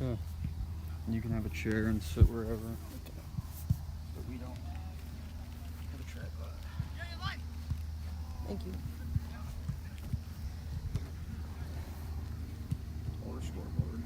Okay. You can have a chair and sit wherever. Okay. But we don't have a tripod. Thank you. Or a scoreboard.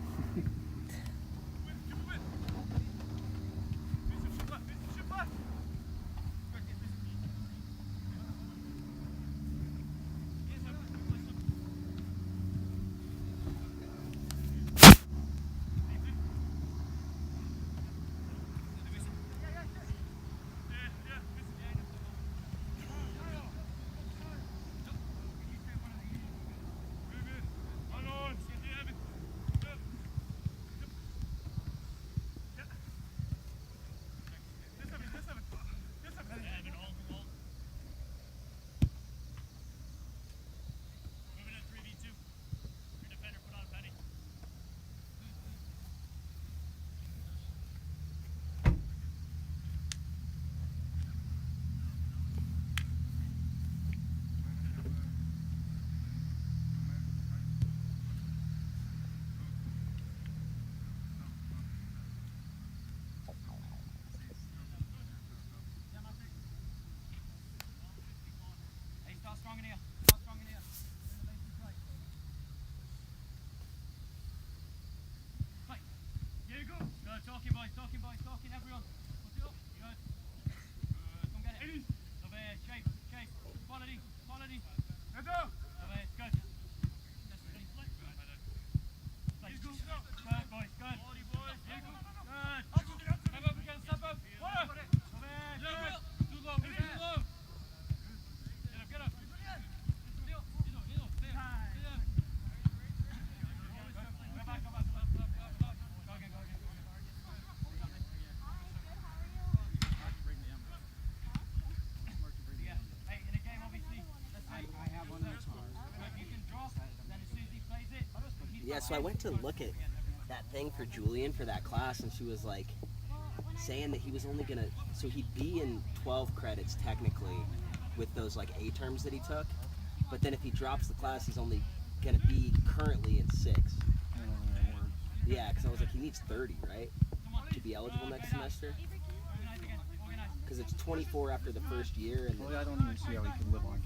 Strong in here. Start strong in here. Right. Here you go. Good. Talking, boys. Talking, boys. Talking, everyone. Put it up. Good. Good. Come get it. Over here. Shape. Shape. Quality. Quality. Let's go. Over here. Good. Good, boys. Good. Quality, boys. Here you go. Good. Step up again. Step up. Over here. Good. Too low. Too low. Get up. Yeah, so I went to look at that thing for Julian for that class, and she was like saying that he was only gonna, so he'd be in 12 credits technically with those like A terms that he took, but then if he drops the class, he's only gonna be currently in 6. Yeah, because I was like, he needs 30, right, to be eligible next semester? Because it's 24 after the first year, and Well, I don't even see how he can live on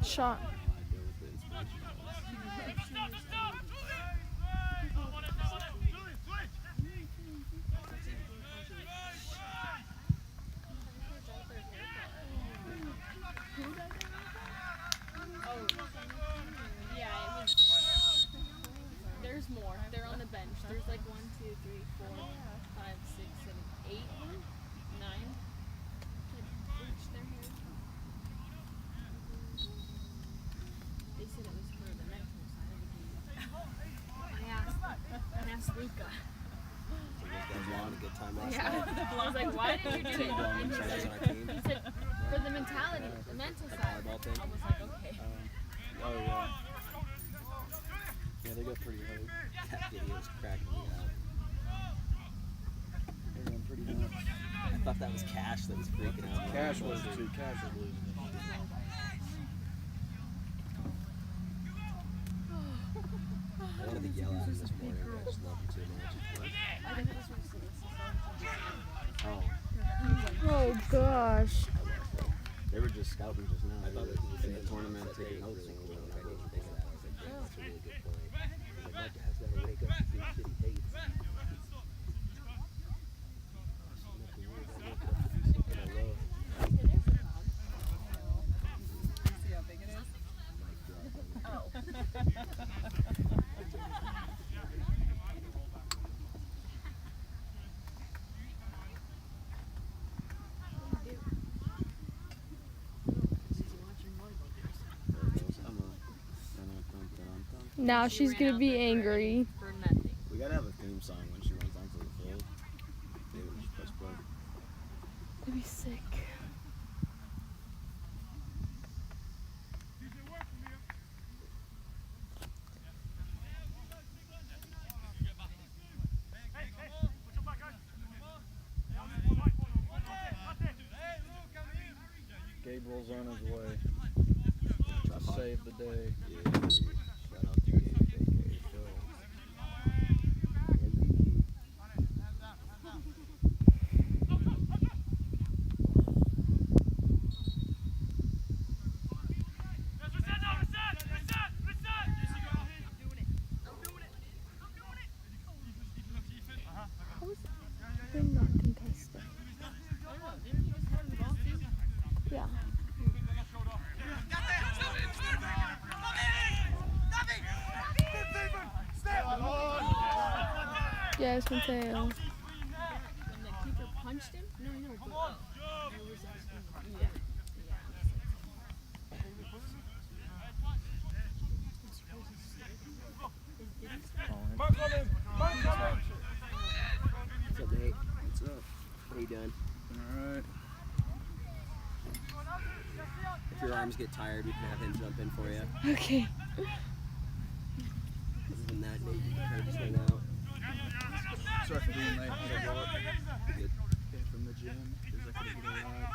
Shot. Yeah, there's more. They're on the bench. There's like 1, 2, 3, 4, 5, 6, 7, 8, 9. They said it was for the mental side of the game. I asked Luca. You guys having a good time last Yeah. night? I was like, why did you do it? And he said, for the mentality, the mental side. Volleyball thing? I was like, okay. Oh yeah. Yeah, they got pretty hard. That video was cracking me up. They're going pretty nuts. I thought that was Cash that was freaking out. Cash was too. Cash was losing. I wanted to yell at him this morning, but I just love him too much. I think this was Oh, Oh gosh. They were just scouting just now. I thought it was in the tournament taking notes. I didn't think of that. I was like, yeah, that's a really good point. My dad's got to wake up to do shit he hates. Now she's gonna be angry. for nothing. We gotta have a theme song when she runs onto the field. Maybe we just press play. That'd be sick. Gabriel's on his way to save the day. Yeah. Shout out to Gabe, aka Phil. MVP. They're not contested. Yeah. Yeah, it's Mateo. When the keeper punched him? No, but I was asking. Yeah. What's up, Nate? What's up? What are you doing? Alright. If your arms get tired, we can have him jump in for you. Okay. Other than that, Nate, you can kind of just hang out. Sorry for being late. I got up. Good. Came from the gym because I couldn't get a ride.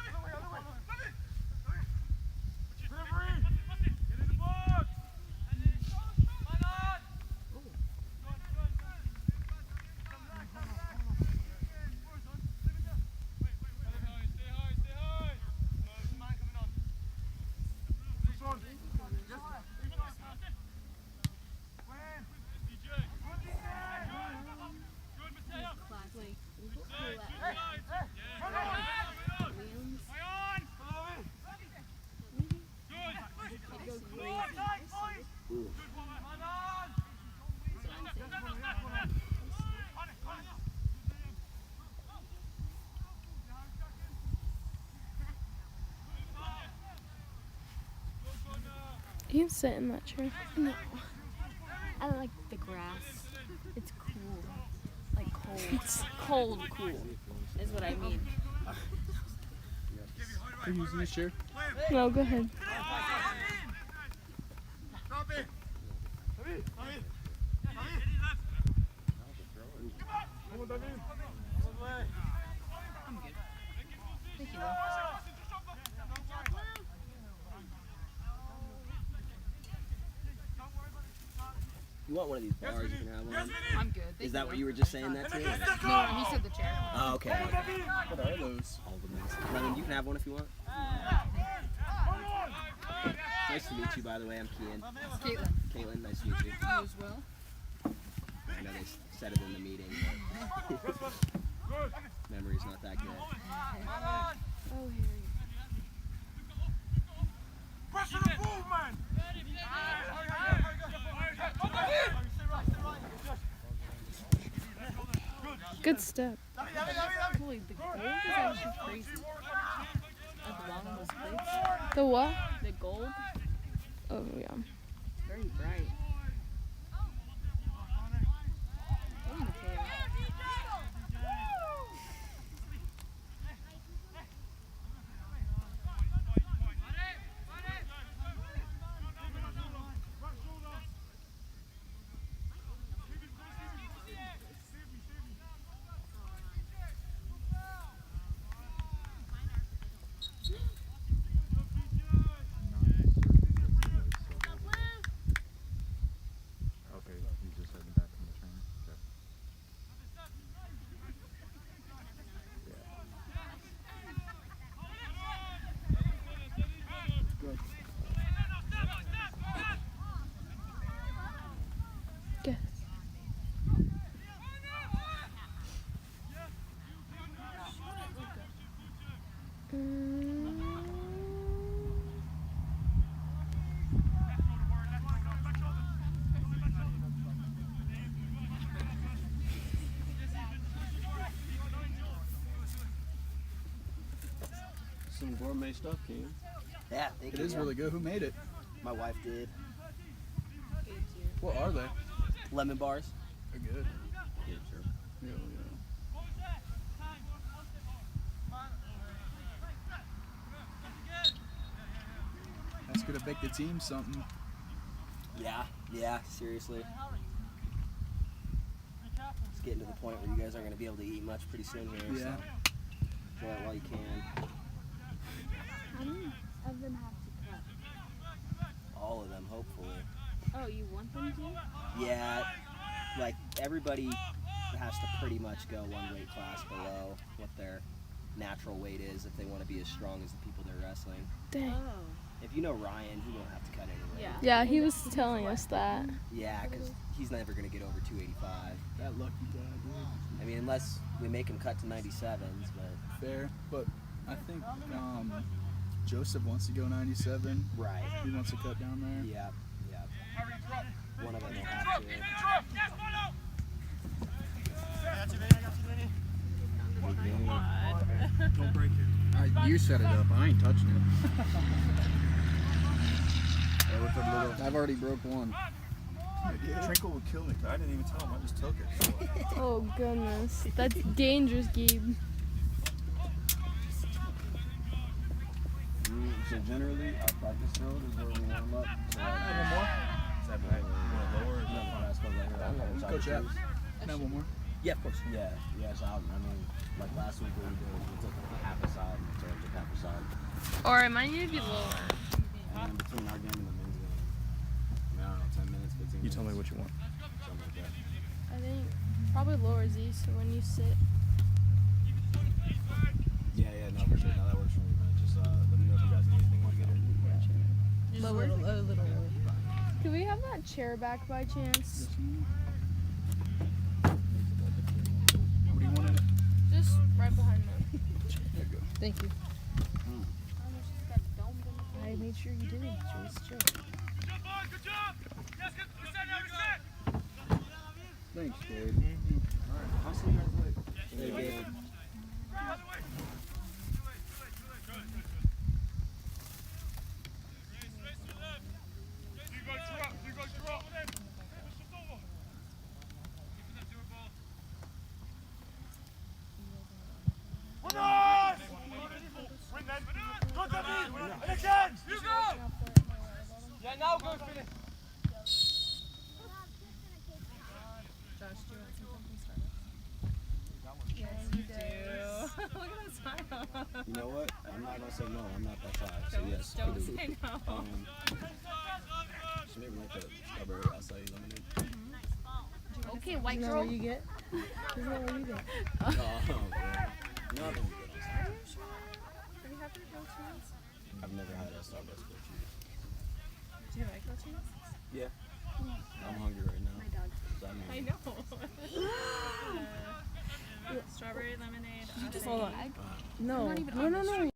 Ooh. You can sit in that chair. No. I like the grass. It's cool. Like cold. It's cold cool is what I mean. Are you using this chair? No, go ahead. Thank you. You want one of these bars, you can have one. I'm good. Is that what you were just saying that to? No, he said the chair. Oh, okay. What are those? All the mints. Lemon, you can have one if you want. Nice to meet you, by the way. I'm Kian. Caitlin. Caitlin, nice to meet you. You as well. I know they said it in the meeting, but memory's not that good. Oh, Harry. Pressure the movement! Good step. Holy, the gold is actually crazy. Like long those plates. The what? The gold, Oh, yeah. very bright. Oh, Mateo. Okay, he's just heading back from the train. Okay. Yes. Some gourmet stuff, King. Yeah, thank It you. is yeah. really good. Who made it? My wife did. What are they? Lemon bars. They're good. Yeah, sure. Yeah, That's gonna make the team something. Yeah, seriously. It's getting to the point where you guys aren't going to be able to eat much pretty soon here. Yeah. So enjoy it while you can. How many of them have to cut? All of them, hopefully. Oh, you want them to? Yeah, like everybody has to pretty much go one weight class below what their natural weight is if they want to be as strong as the people they're wrestling. Dang. Oh. If you know Ryan, he won't have to cut any weight. Yeah. Yeah, he was telling us that. Yeah, because he's never going to get over 285. That lucky guy, dude. I mean, unless we make him cut to 97s, but... Fair, but I think Joseph wants to go 97. Right. He wants to cut down there. Yeah. One of them will have to. Don't break it. You set it up. I ain't touching it. I've already broke one. Trinkle would kill me. I didn't even tell him. I just took it. Oh, goodness. That's dangerous, Gabe. So generally, our practice field is where we warm up. So one more? Is that right? Lower? No, that's right here. Coach Apps. Can I have one more? Yeah, of course. Yeah. So I mean, like last week what we did was we took half a side and turned to half a side. Or it might need to be lower. And then between our game and the men's game, I don't know, 10 minutes, 15 minutes. You tell me what you want. Something like that. I think probably lower Z, so when you sit. Yeah, no, for sure. No, that works for me, man. Just let me know if you guys need anything when you get here. Lower? A little lower. Could we have that chair back by chance? What do you want in it? Just right behind me. There you go. Thank you. I made sure you did. Just chill. Good job! Yes, good. Reset. Thanks, Gabe. I'll see you guys later. Hey, Gabe. Yeah, now go finish. Josh, do you want some from Starbucks? Yes, you do. Look at that smile. You know what? I'm not gonna say no. I'm not that type. So yes, I Don't do. say no. So maybe like the strawberry acai lemonade. Okay, white Isn't that girl. what you get? Isn't that what you get? Oh, man. No, I don't get acai. Are you sure? Have you had your grilled cheese? I've never had a Starbucks grilled cheese. chance? Yeah. I'm hungry right now. My dog's So I'm I know. Strawberry lemonade. Hold on. bag. No. not even No, on no, the no.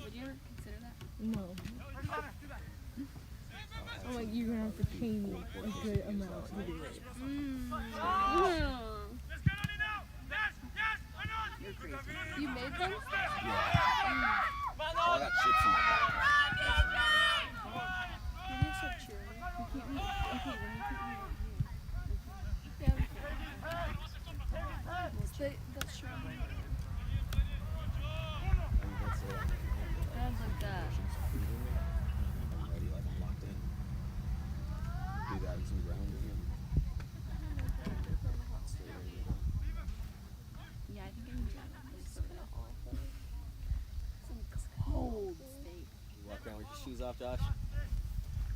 Would you ever consider that? No. I'm like, you're gonna have to pay me a good amount to do it. You're crazy. You made them? I got chips in my bag. You need some cheering. You keep me. Okay, then you keep me right Yeah. That's true. I mean, that's it. here. Sounds like that. I'm ready, like I'm locked in. Do that and some grounding and stay ready. Yeah, I think I need to really soak it up. Some cold steak. You walk around with your shoes off, Josh?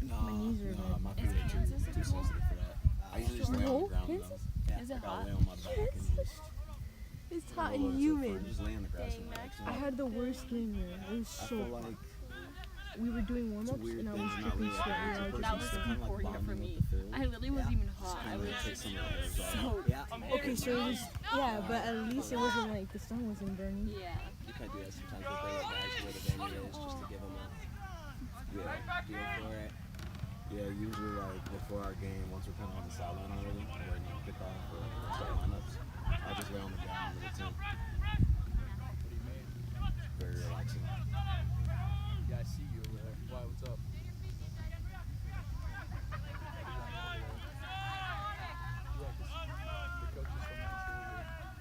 No, knees are no, my Is feet are Kansas too sensitive for that. I usually just lay on the ground Kansas? though. Is it I hot? lay on my back and just It's roll hot over and to the humid. front, just lay on the grass and relax. I had the worst game there. It was I so feel hot. like We were doing warm it's ups weird and I things was are not dripping really sweat. like We were That all was just kind of before like here for bonding me. with the field. I literally wasn't even hot. I Kinda was like take just some of the airs off. so Yeah. okay, so it was but at least it wasn't like the sun wasn't burning. yeah. You kind of do that sometimes with regular guys where the venue is just to give them a feel for it. Yeah, usually like before our game, once we're kind of on the sideline already, we're ready to kick off or like start lineups, I just lay on the ground under the tent. Very relaxing. Yeah, I see you over there. Why? What's up?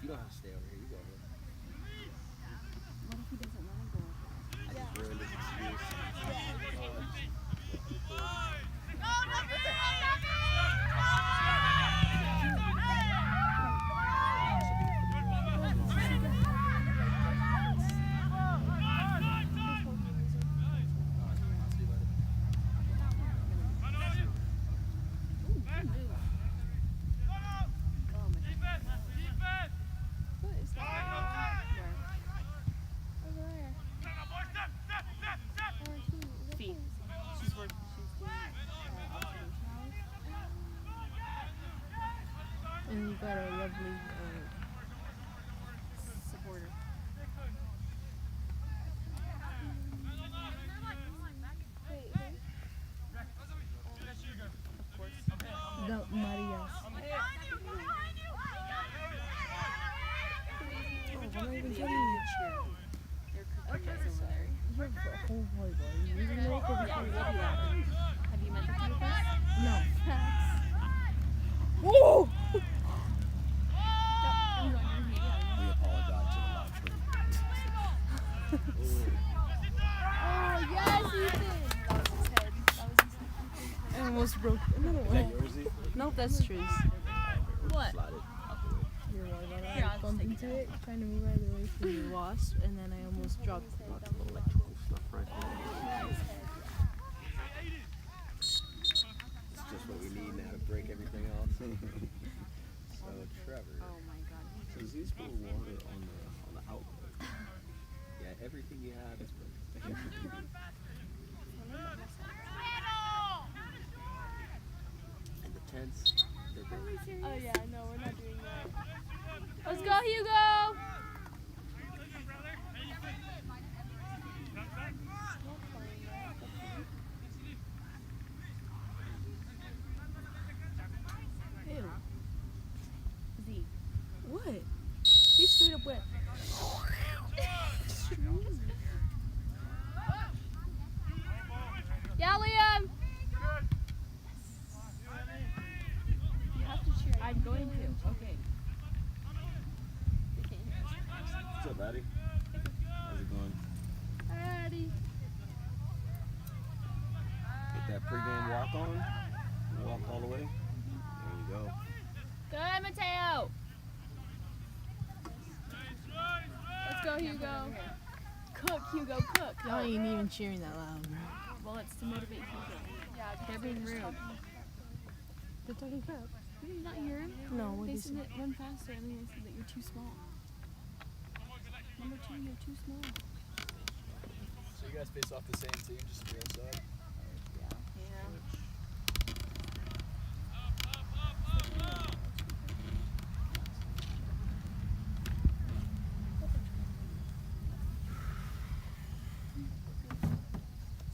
You don't have to stay over here. You go over there. What if he doesn't want to go over? I just ruined his excuse. Fee. She's working. She's doing observation hours. And you got a lovely Supporter. the Marias. The other cheer. They're cooking us over there. You have a whole volleyball. You even know what Yeah, we'll be louder. Have you met the two of us? No. Woo! He's on your We apologize to the live stream. Oh, yes, Ethan! That was his head. That was his head. I almost broke another Is that one. yours, E? No, that's Trish. What? Slide it out the way. Your water bottle. Here, I I'll just bumped take into it it, trying to move out of the way from the wasp, and then I almost dropped lots of electrical stuff right there. It's just what we need now to break everything else. So Trevor, Oh my god. Does he spill water on the outlet? yeah, everything you have is broken. And the tents, they're broken. Oh, yeah, no, we're not doing that. Let's go, Hugo! Ew. Z. What? You straight up wet. Yeah, Liam! You have to cheer. I'm going to. Okay. What's up, Addy? How's it going? Alrighty. Get that pregame walk on. Walk all the way. There you go. Good, Mateo. Let's go, Hugo. Cook, Hugo, cook. Y'all ain't even cheering that loud, bro. Well, it's to motivate Hugo. Yeah, they're being rude. They're talking crap. Did you not hear him? No, what They did said he that run faster, and then they said that you're too small. Number 2, you're too small. So you guys face off the same team, just girls side?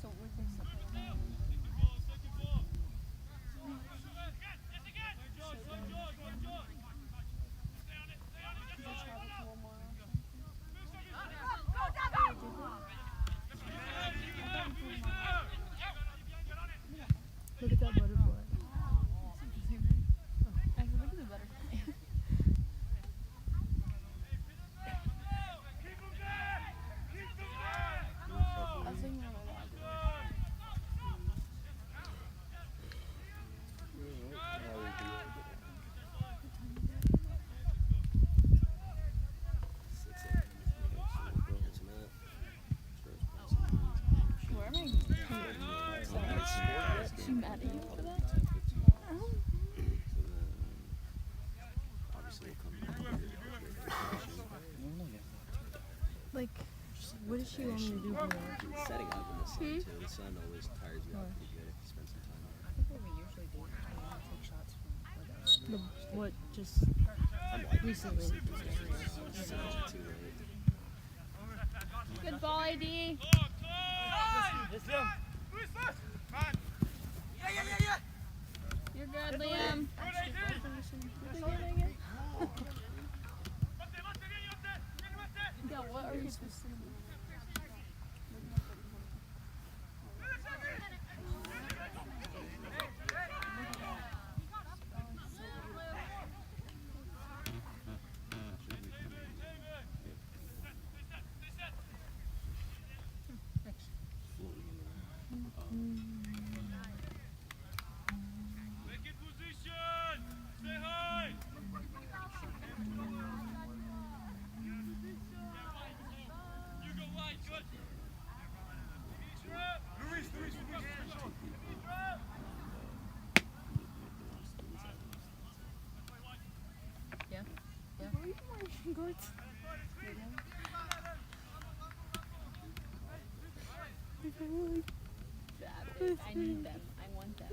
So we're going to Look at that butterfly. I said, look at the butterfly. I was thinking about my Where am I? Is she mad at you for that? Like, what does she want me to do here? Setting up in the sun too. The sun always tires you out pretty good if you spend some time on it. What we usually do is take shots from what just I'm like recently. it's too late. Good ball, AD. You're good, Liam. Yeah, what are you supposed to do? I need them. I want them.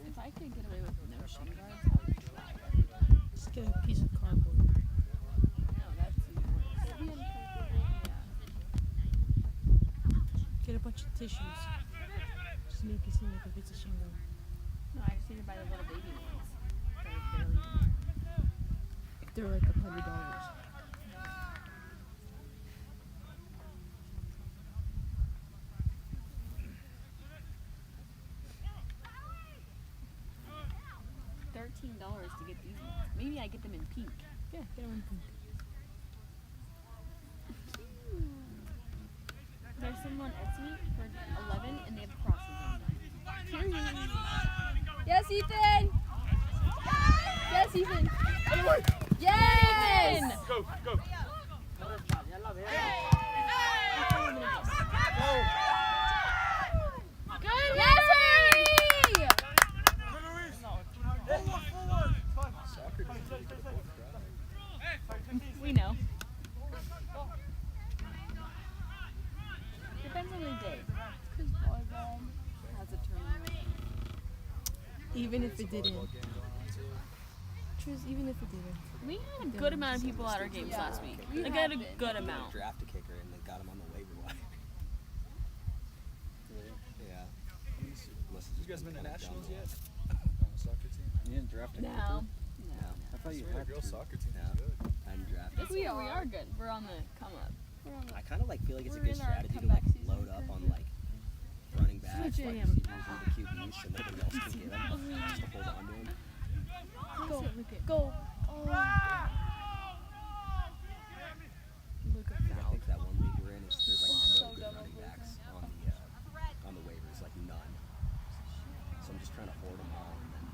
If I could get away with no shin guards, I would try everything. Just get a piece of cardboard. No, that's even worse. Get a bunch of tissues. Just make it seem like a piece of shingle. No, I just need to buy the little baby ones. That are barely even They're like $100. $13 to get these ones. Maybe I get them in pink. Yeah, get one. There's some on Etsy for $11 and they have crosses on them. Yes, Ethan! Yes, Ethan! Yes! Go, go. Good, yes, Harry! We know. Depends on the day. Because volleyball has a tournament. Even if it didn't. Truth, even if it didn't. We had a good amount of people at our games last week. Like, I had a good amount. Draft a kicker and they got him on the waiver wire. Yeah. You guys been to nationals yet? On a soccer team? You didn't draft a No. kicker? No. I thought you Swear, had girls to. soccer team Yeah. is good. I'm drafted. Yes, we are good. We're on the come up. I kind of like feel like it's a We're good in our strategy to comeback like season load up on currently. like running backs, wide Switching receivers, him. and the QBs, so nobody else can get them. Just to hold on to them. Go. Go. Oh. Look at I think that one league we're in is there's like no good running backs on the waivers, like none. So I'm just trying to hoard them all, and then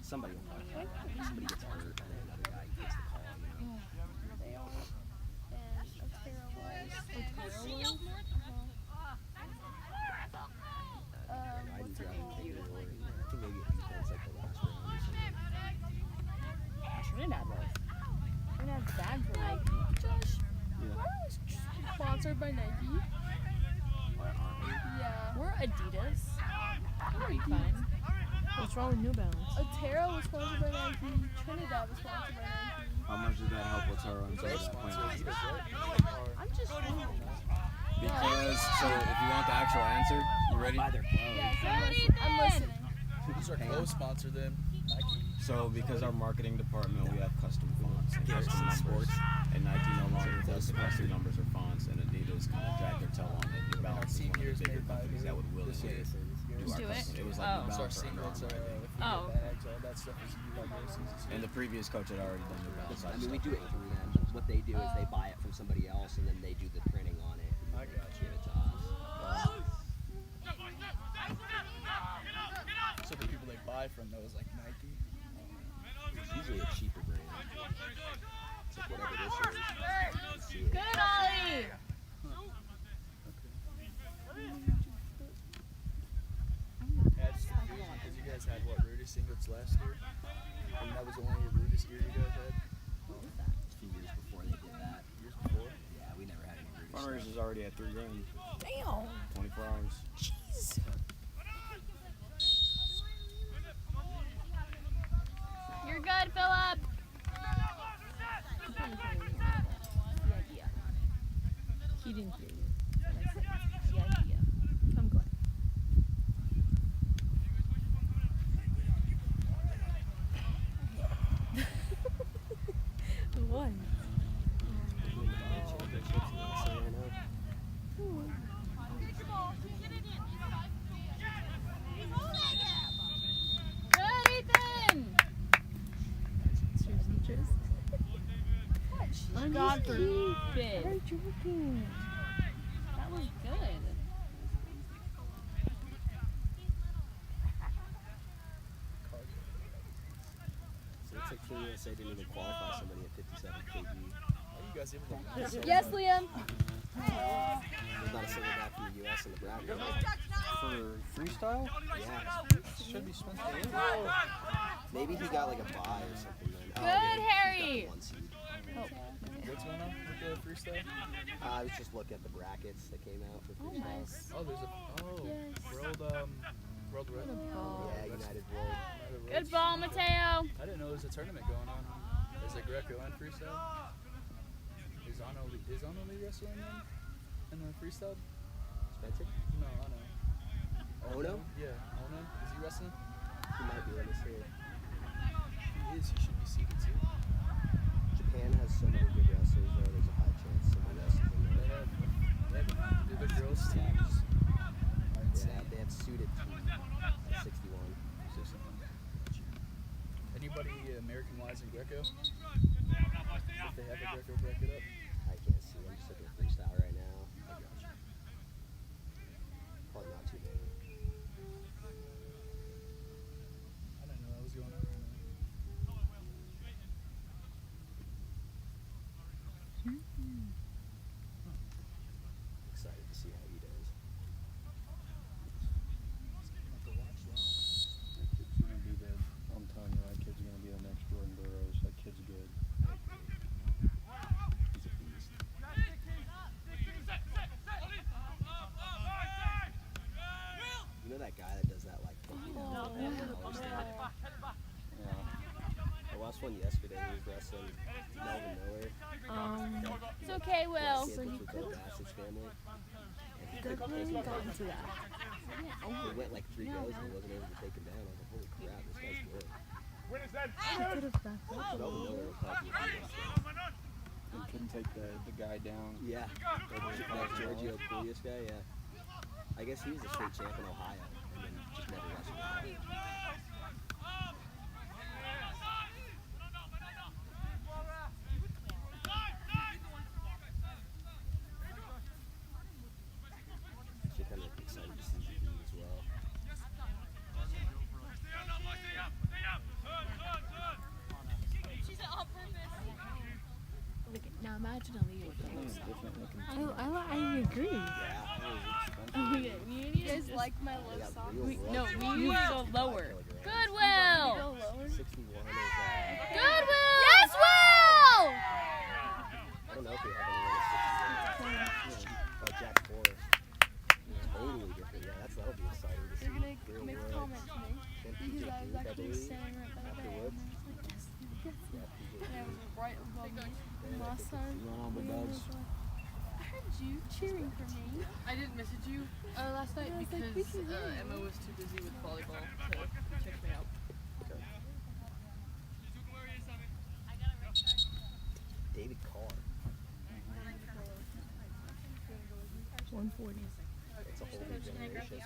somebody will probably somebody gets hurt, and then another guy gets the call. You know? They are. And a terror was. Nike. Yeah. We're Adidas. We'll be fine. What's wrong with New Balance? Otero was sponsored by Nike. Trinidad was sponsored by Nike. How much did that help with her on They're Thursday? sponsored Adidas, right? I'm just wondering. Because, so if you want the actual answer, you ready? Buy their clothes. Yes, I'm listening. Who's our clothes sponsor then? Nike. So because our marketing department, we have custom fonts and custom numbers. And Nike no longer does the custom numbers or fonts, and Adidas kind of dragged their toe on it. New Balance is one of the bigger companies that would willingly do our Do it? custom. It was like Oh. New So our Balance or Under singlets, Armour, I think. figure Oh. bags, all that stuff is you like those. And the previous coach had already done New Balance. I mean, we do it through them. What they do is they buy it from somebody else, and then they do the printing on it. I got you. Give it to us. So the people they buy from though is like Nike. It's usually a cheaper brand. It's like whatever this is. You see it. Good, Ollie! That's because you guys had what Rudy singlets last year, and that was the only Rudy's year you guys had. A few years before they did that. Years before. Yeah, we never had any Rudy's. Fundraisers is already at $3 grand. Damn. 24 hours. Jeez. You're good, Philip! He didn't hear you. The idea. I'm glad. What? Good, Ethan! Seriously, Tris? I'm God just kidding. forbid. I'm joking. That was good. So it's like Team USA didn't even qualify somebody at 57 kg. How you guys able to win so Yes, much? Liam. There's not a single guy from the US in the bracket. For freestyle? Yeah. Should be Spencer Williams. Maybe he got like a bye or something then. Good, yeah, he got Harry. the 1 seed. What's going on with the freestyle? I was just looking at the brackets that came out for freestyle. Oh, there's a world record. Yeah, United World. Good ball, Mateo. I didn't know there was a tournament going on. Is it Greco and freestyle? Is Ono Lee wrestling in the freestyle? Spencer? No, I know. Ono? Yeah, Ono. Is he wrestling? He might be. Let me see. If he is, he should be seated too. Japan has so many good wrestlers there. There's a high chance somebody else is in They there. have the girls teams. Yeah, they have suited team at 61. Anybody American-wise in Greco? If they have a Greco, break it up. I can't see. I'm just looking at freestyle right now. Probably not too many. I didn't know that was going on right now. Excited to see how he does. Have to watch that. That kid's gonna be the. I'm telling you, that kid's gonna be the next Jordan Burroughs. That kid's good. He's a beast. You know that guy that does that like $50 thing? Yeah. I watched one yesterday. He was wrestling Melvin Miller. It's okay, Will. He had with Bill Bassett's family. And he Good couldn't thing take we him got down. into that. He went like 3 goes and he wasn't able to take him down. I was like, holy crap, this guy's good. I could have backed up. Melvin Miller will probably be this He couldn't take the guy down. Yeah, that Giorgio Puglius guy, yeah. I guess he was a state champ in Ohio and then just never wrestled again. Actually kind of excited to see him as well. Look at, now imagine a Leo with those. Different looking. I agree. Yeah, You guys like my they low got socks? real world No, champions. we need to go lower. Kilograms. Good, Will. Go lower. 61 is, Good, Will. Yes, Will. I don't know if we have anyone at 61. cheering for me. I didn't message you last night because Emma was too busy with volleyball to check me out. David Carr. 140. It's a whole new generation.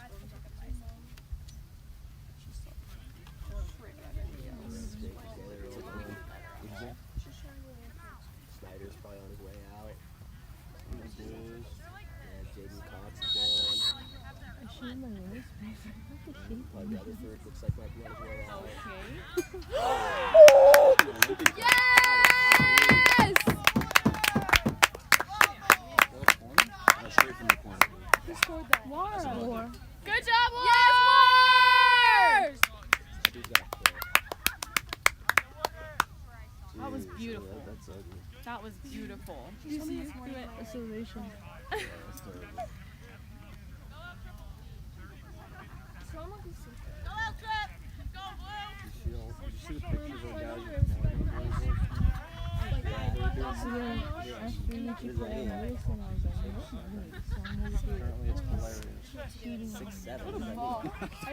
Snyder's probably on his way out. Yeah, Jaden Cox is gone. I showed my nose. My Rutherford looks like might be on his way out. Yes! Straight from the corner. Who scored that? Laura. Good job, Wars! That was beautiful. That's ugly. That was beautiful. You see it? Acceleration. That's terrible. Did you see the pictures of the guys with So then after you keep playing this, and I was like, this is really apparently it's hilarious. 6'7". I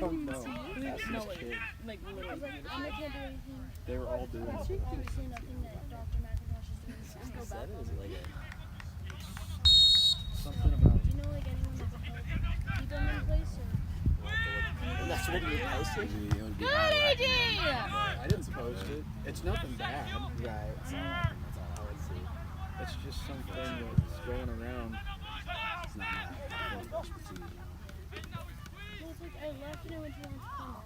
didn't even see it. That's No, this kid. like I was literally. like, I can't do anything. They were all doing it. I don't see nothing that Dr. McIntosh is doing. Just go back. 6'7" is like Something about Do you know like anyone that can help keep them in place or? and that's what you posted? Good, AD! I didn't post it. It's nothing bad. Right. That's all I would see. It's just something that's going around. It's not my expertise. Well, it's like I left and I went to lunch with my mom,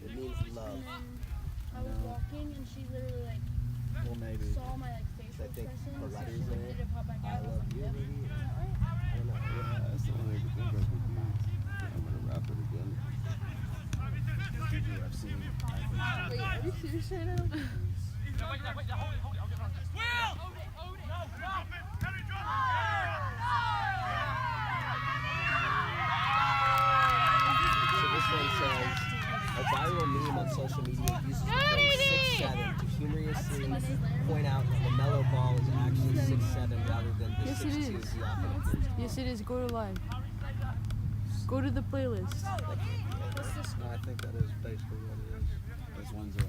It means love. and then I was walking and she literally like Well, maybe. saw my like facial I think expressions. the So letters she in like, it. did it pop back I out? I was love like, you, yep. maybe. Is that right? I don't know. Yeah, that's the only good thing about the beats. I'm gonna wrap it again. I've seen. Wait, are you serious right now? So this one says, a viral meme on social media uses the phrase 6'7" to humorously point out that LaMelo Ball is actually 6'7" rather than the Yes, it 6'2" is. he often appears to be. Yes, it is. Go to live. Go to the playlist. No, I think that is basically what it is. Those ones are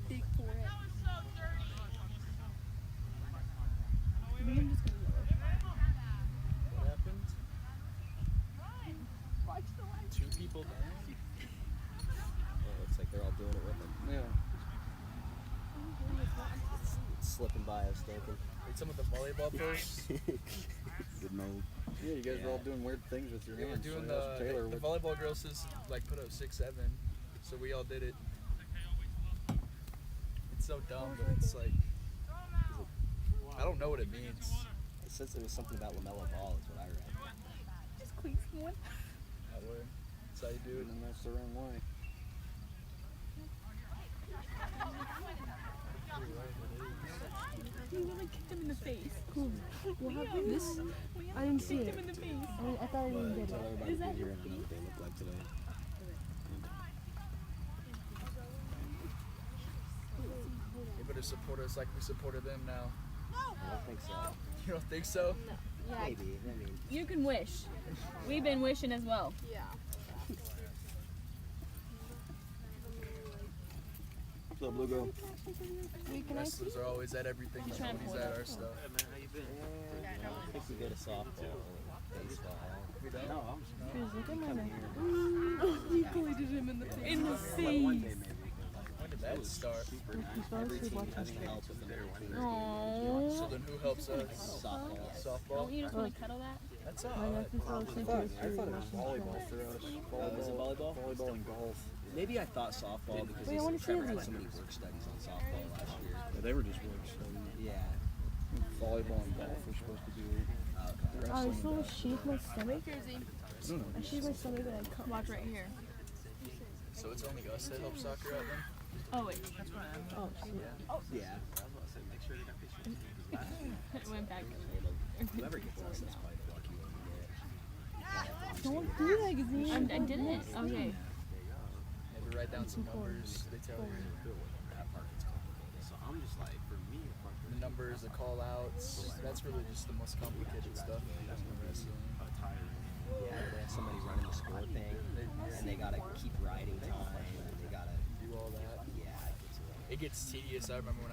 Big forehead. What happened? Two people down. It looks like they're all doing it with him. Yeah. It's slipping by, I was thinking. Like some of the volleyball pros. good mode. Yeah, you guys were all doing weird things with your We were hands. doing so that's Taylor the with volleyball girls just like put up 6'7", so we all did it. It's so dumb, but it's like I don't know what it means. It says it was something about LaMelo Ball, is what I read. That word. That's how you do it, it. and that's the wrong way. Cool. What happened? This? I didn't see it. I thought I didn't But get tell it. everybody to be here and know what they look like today. They better support us like we supported them now. I don't think so. You don't think so? Maybe. I mean, You can wish. We've been wishing as well. What's up, Blue Girl? Wrestlers are always at everything, but trying to nobody's pull at it our stuff. I think we go to softball, baseball. We don't. No, I'm Please look at my neck. He did him in the face. In the one face. day maybe. When did that start? He fell asleep watching Having sports. help with another team. Aww. So then who helps us? Softball. Softball? Don't you just want to cuddle that? That's My all. nephew fell asleep I yesterday thought it was watching volleyball sports. for us. Was it volleyball? Volleyball and golf. Maybe I thought softball because Wait, I wanna see Trevor it. had so many work studies on softball last year. Yeah, they were just work studying. Yeah. Volleyball and golf were supposed to do Okay. I wrestling. still shake my stomach. No, I shake my stomach and I cut. Watch right here. So it's only us that help soccer out then? Oh, wait. That's what I Oh, shit. Yeah. It went back. Whoever gets us is probably the lucky one to get. Don't do that, Gazine. I didn't. Okay. Yeah, we write down some numbers. They tell you. That part gets complicated. So I'm I'm just like, for me, The numbers, the call outs, that's really just the most complicated stuff in wrestling. Yeah, they have somebody running the score thing, and they gotta keep riding time, and they gotta Do all that. yeah. It gets tedious. I remember when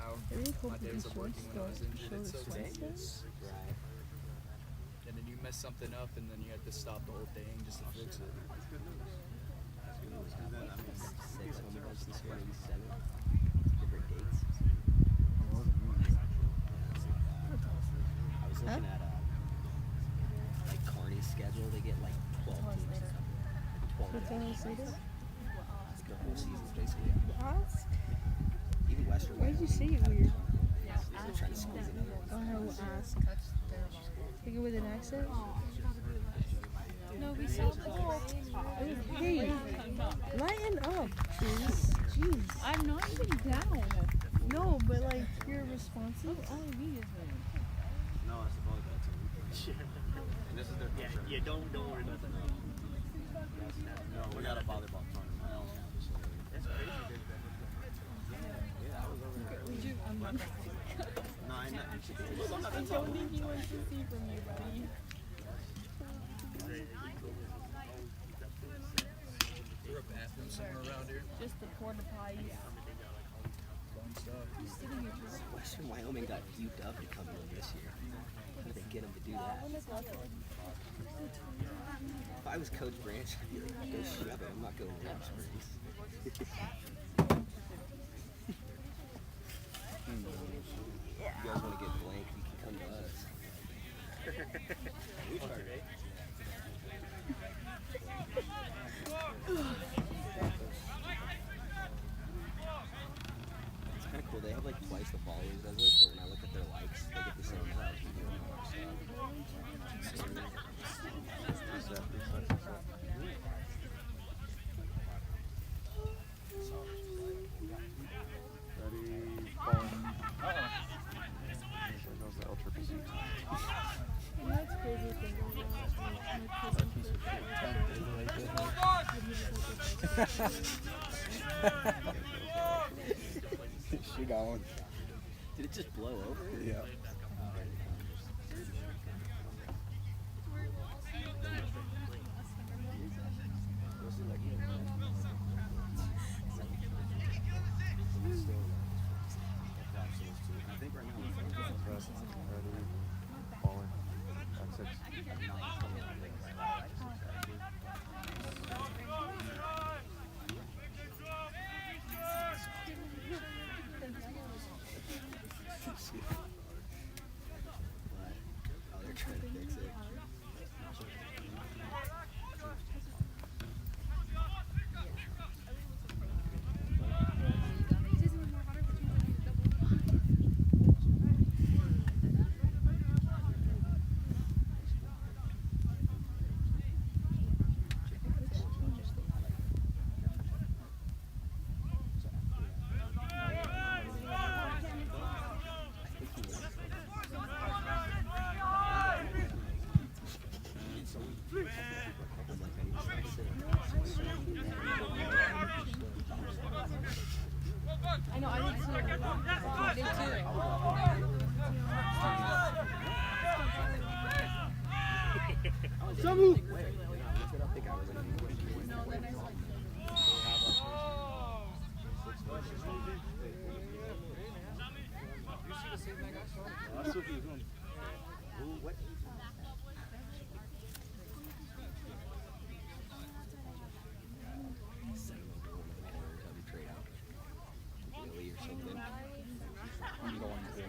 my days of working when I was injured. It's so tedious. Right. And then you mess something up, and then you have to stop the whole thing just to fix it. 6 home events this year, maybe 7 different dates. I was looking at like Carney's schedule. They get like 12 teams. 12 games. Their whole season's basically. Ask. Even Western. Why did you say it Wyoming weird? they're trying to squeeze it in. I don't know. Ask. Speak it with an accent. No, we saw the Hey, lighten up, please. Jeez. I'm not even down. No, but like you're responsive. Oh, immediately. no, it's the volleyball team. And this is their Yeah, don't worry about that. No, we got a volleyball tournament. That's crazy. Yeah, I was over there. No, I'm not. I don't think he wants to see from you, buddy. Is there a bathroom somewhere around here? Just the porta potties. Fun stuff. Western Wyoming got UW coming in this year. How did they get them to do that? If I was Coach Branch, I'd be like, go shove it. I'm not going to Warm Springs. If you guys want to get blank, you can come to us. It's kind of cool. They have like twice the followers as us, but when I look at their likes, they get the same amount of people. Ready, falling. There goes the L triple C. That's crazy thing. She got one. Did it just blow over? Yeah. I think right now Ready, falling. Back 6. Oh, they're trying to fix it. I know, I did too. I did too. Samu! That's what he was doing. What? Trade out. Billy or something. I'm going to.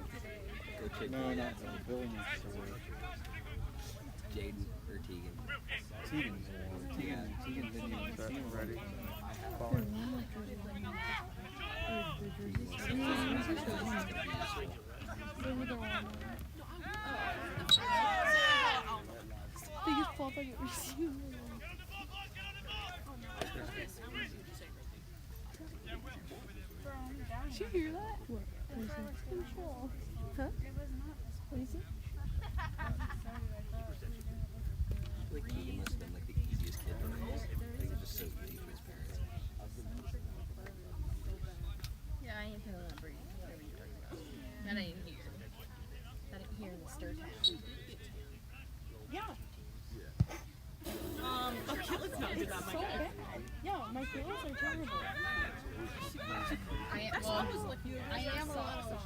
Go check No, not Billy needs to work. Jaden or Tegan. Tegan's the one. Tegan didn't even start. Ready, falling. Biggest fault I ever seen. Did you hear that? What? Control. Huh? What is it? Like Keegan must have been like the easiest kid to raise. Like it's just so easy for his parents. Yeah, I ain't feeling that breeze. Whatever you're talking about. their town. Okay, let's not do that, my So guy. bad. Yeah, my feelings are terrible. I am a little.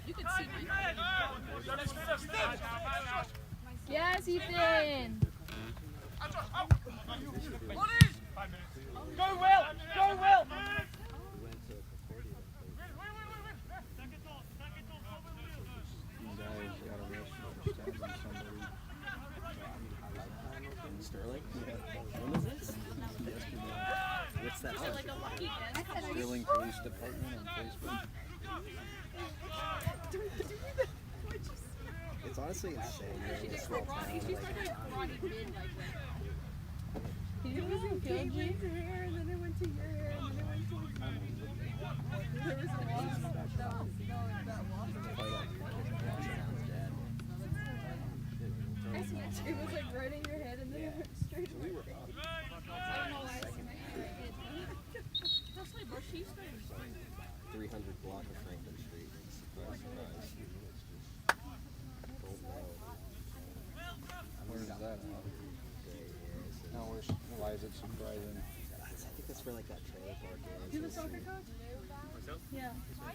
You can see my Yes, Ethan. Go, Will! Go, Will! You guys got a rush for stabbing somebody Sterling? When was this? yesterday. What's that? Sterling Police Department on Facebook. It's honestly insane. You're in a small town. Like, He wasn't killed me. hair, and then it went to your hair, and then it went to there was a wasp. That was it was like right in your head, and then it went straight to your face. I don't know why. 300 block of Franklin Street. Surprise, surprise. Don't know. Where's that at? No, why is it surprising? I think that's where like that trailer park is. You the soccer coach? Yeah.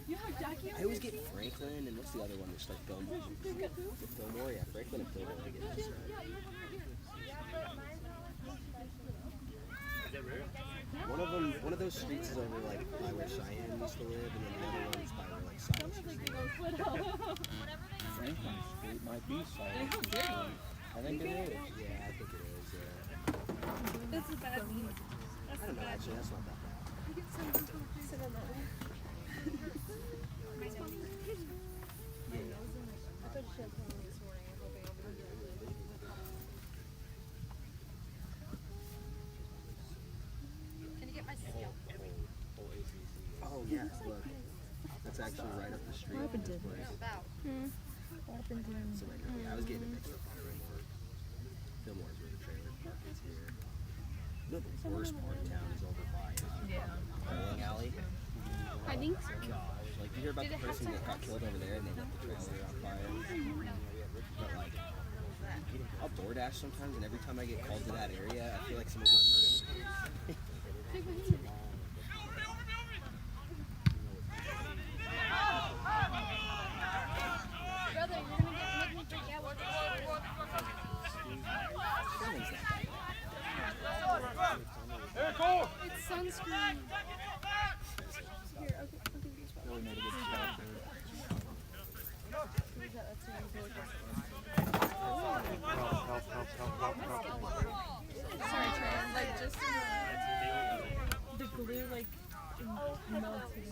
You have Jackie? I always get Franklin and what's the other one that's like Fillmore? Fillmore, yeah. Franklin and Fillmore I get this right. One of those streets is over like by where Cheyenne used to live, and then the other one's by where like Silas used to live. Franklin Street might be silent. I think it is. Yeah, I think it is. Yeah. That's a bad one. I don't know. Actually, that's not that bad. You get some sit on that one. Oh yeah, look. That's actually right up the street. What happened to him? So like, yeah, I was getting it mixed up on Fillmore. Fillmore's where the trailer park is here. You know, the worst part of town is over by bowling alley. I think so. Gosh, like you hear about the person that got killed over there and they lit the trailer on fire. But like, I'll DoorDash sometimes, and every time I get called to that area, I feel like someone's gonna murder me. Brother, you're gonna make me freak out. It's sunscreen. Here, okay, I'll give you this one. Really made a good stop there. Sorry, Trey. Like just the glue like melted.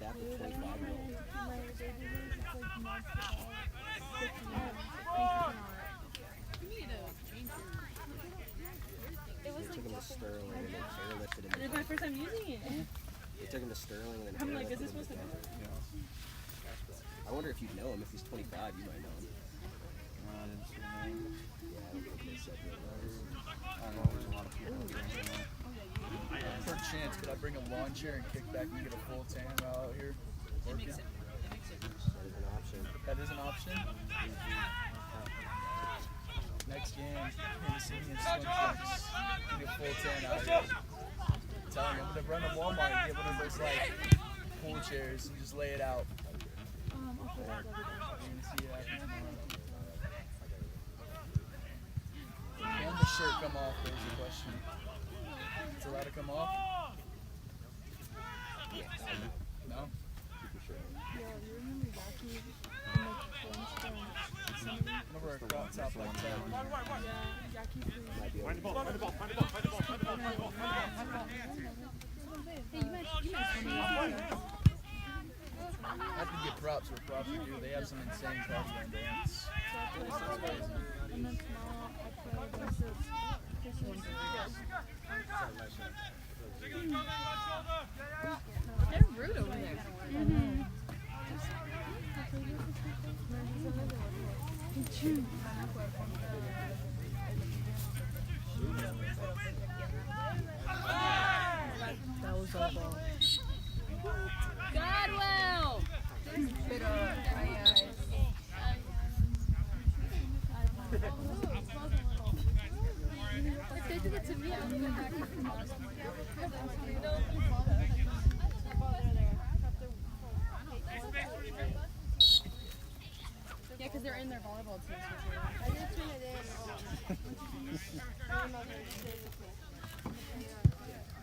That was 25-year-old. They took him to Sterling and then airlifted him. And it's my first time using it. They took him to Sterling and then I'm like, is airlifted this him supposed to? I wonder if you'd know him. If he's 25, you might know him. I didn't see that. Yeah, I don't think they said that. I don't know, there's a lot of people out there. For a chance, could I bring a lawn chair and kick back and get a full tan while out here working? That is an option. That is an option. Next game, maybe see me in swim trunks. Get a full tan out here. I'm telling you, I'm gonna run to Walmart and get one of those like pool chairs and just lay it out. You're gonna see it happen tomorrow. Can the shirt come off? There's the question. It's allowed to come off? No? I'm gonna wear a crop top like that. I have to get props where props are due. They have some insane props on dance. It's crazy. They're rude over there. That was our ball. Guys, in their volleyball team. I did turn it in.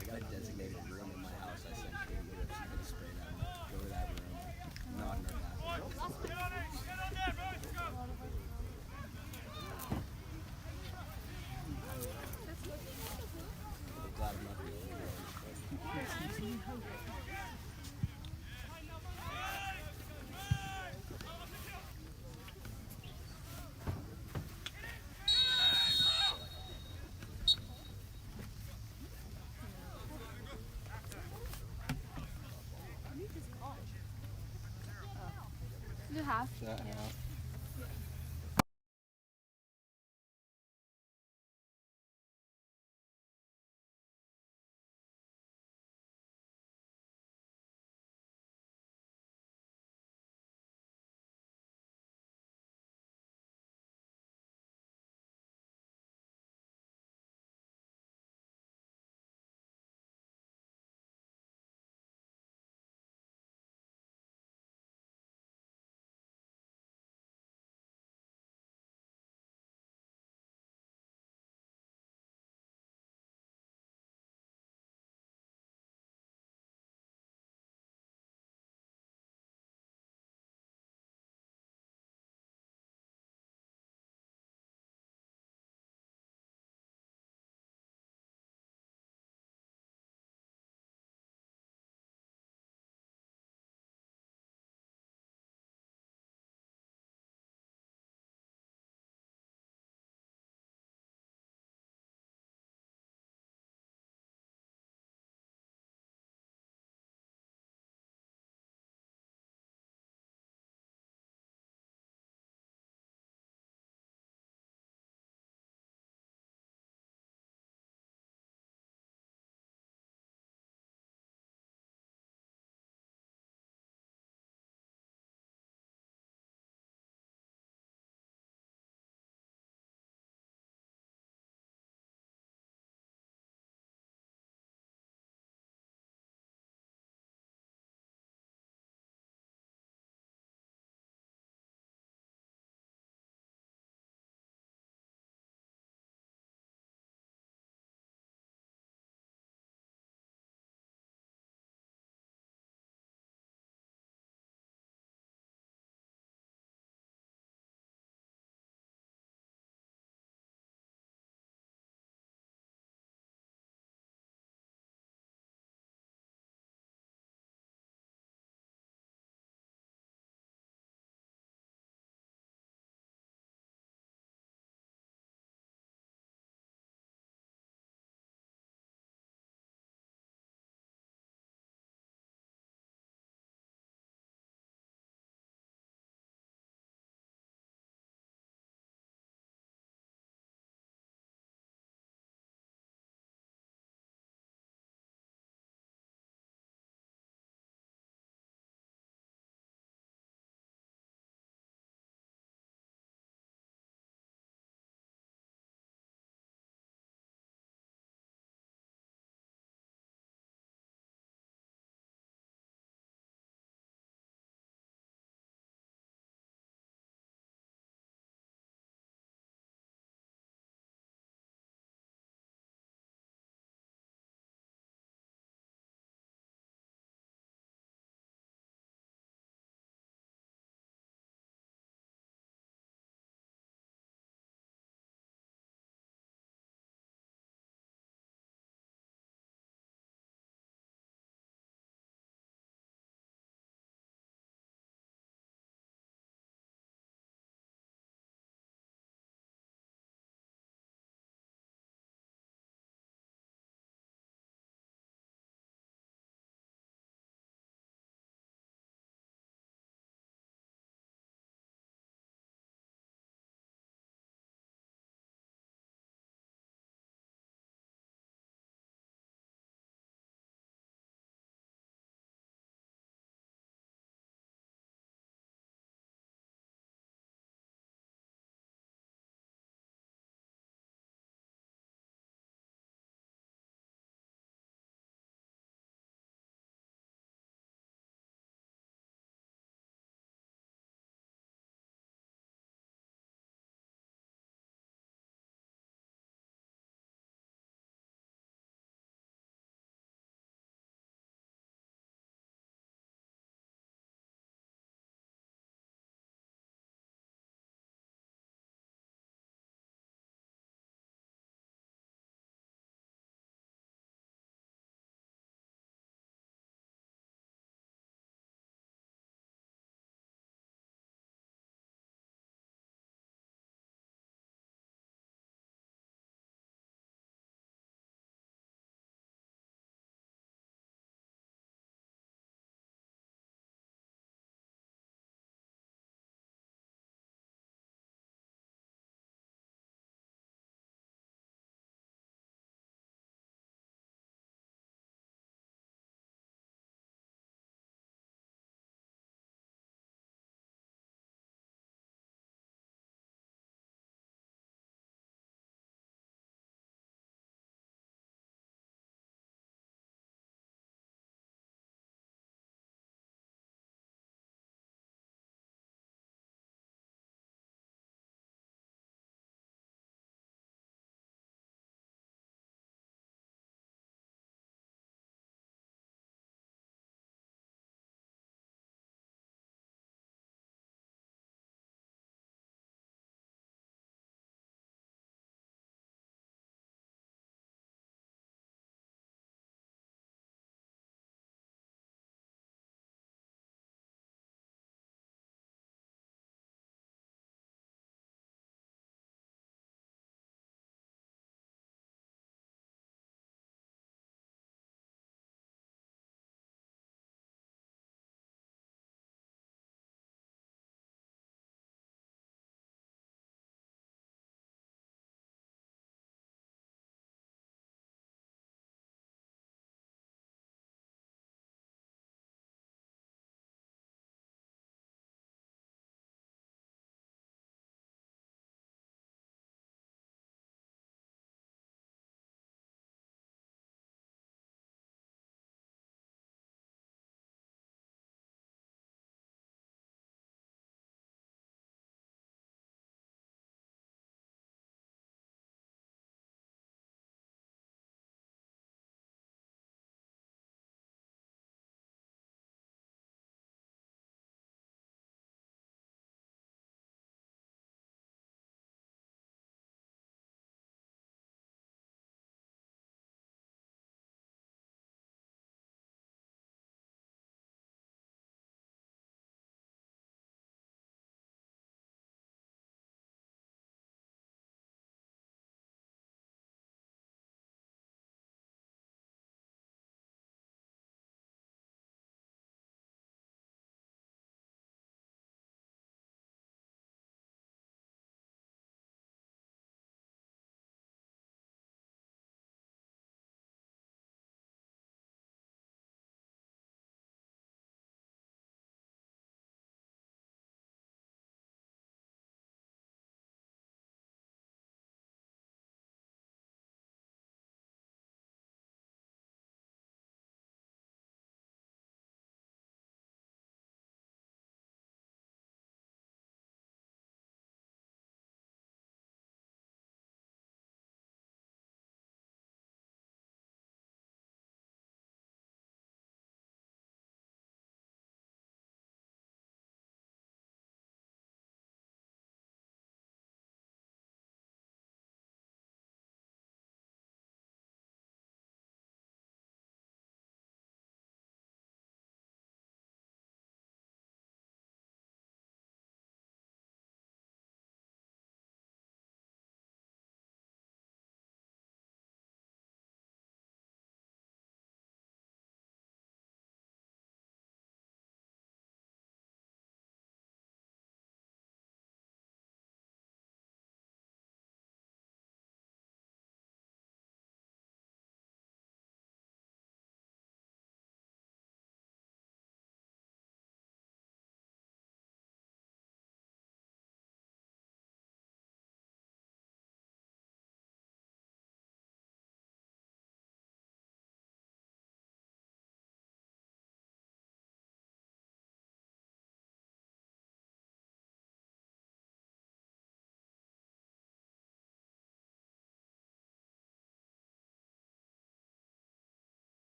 I got a designated room in my house. I sent Katie if she could spray that. Go to that room. Not in her bathroom. Get on there, boys, go! I'm glad I'm not the only one. Is it half? That half.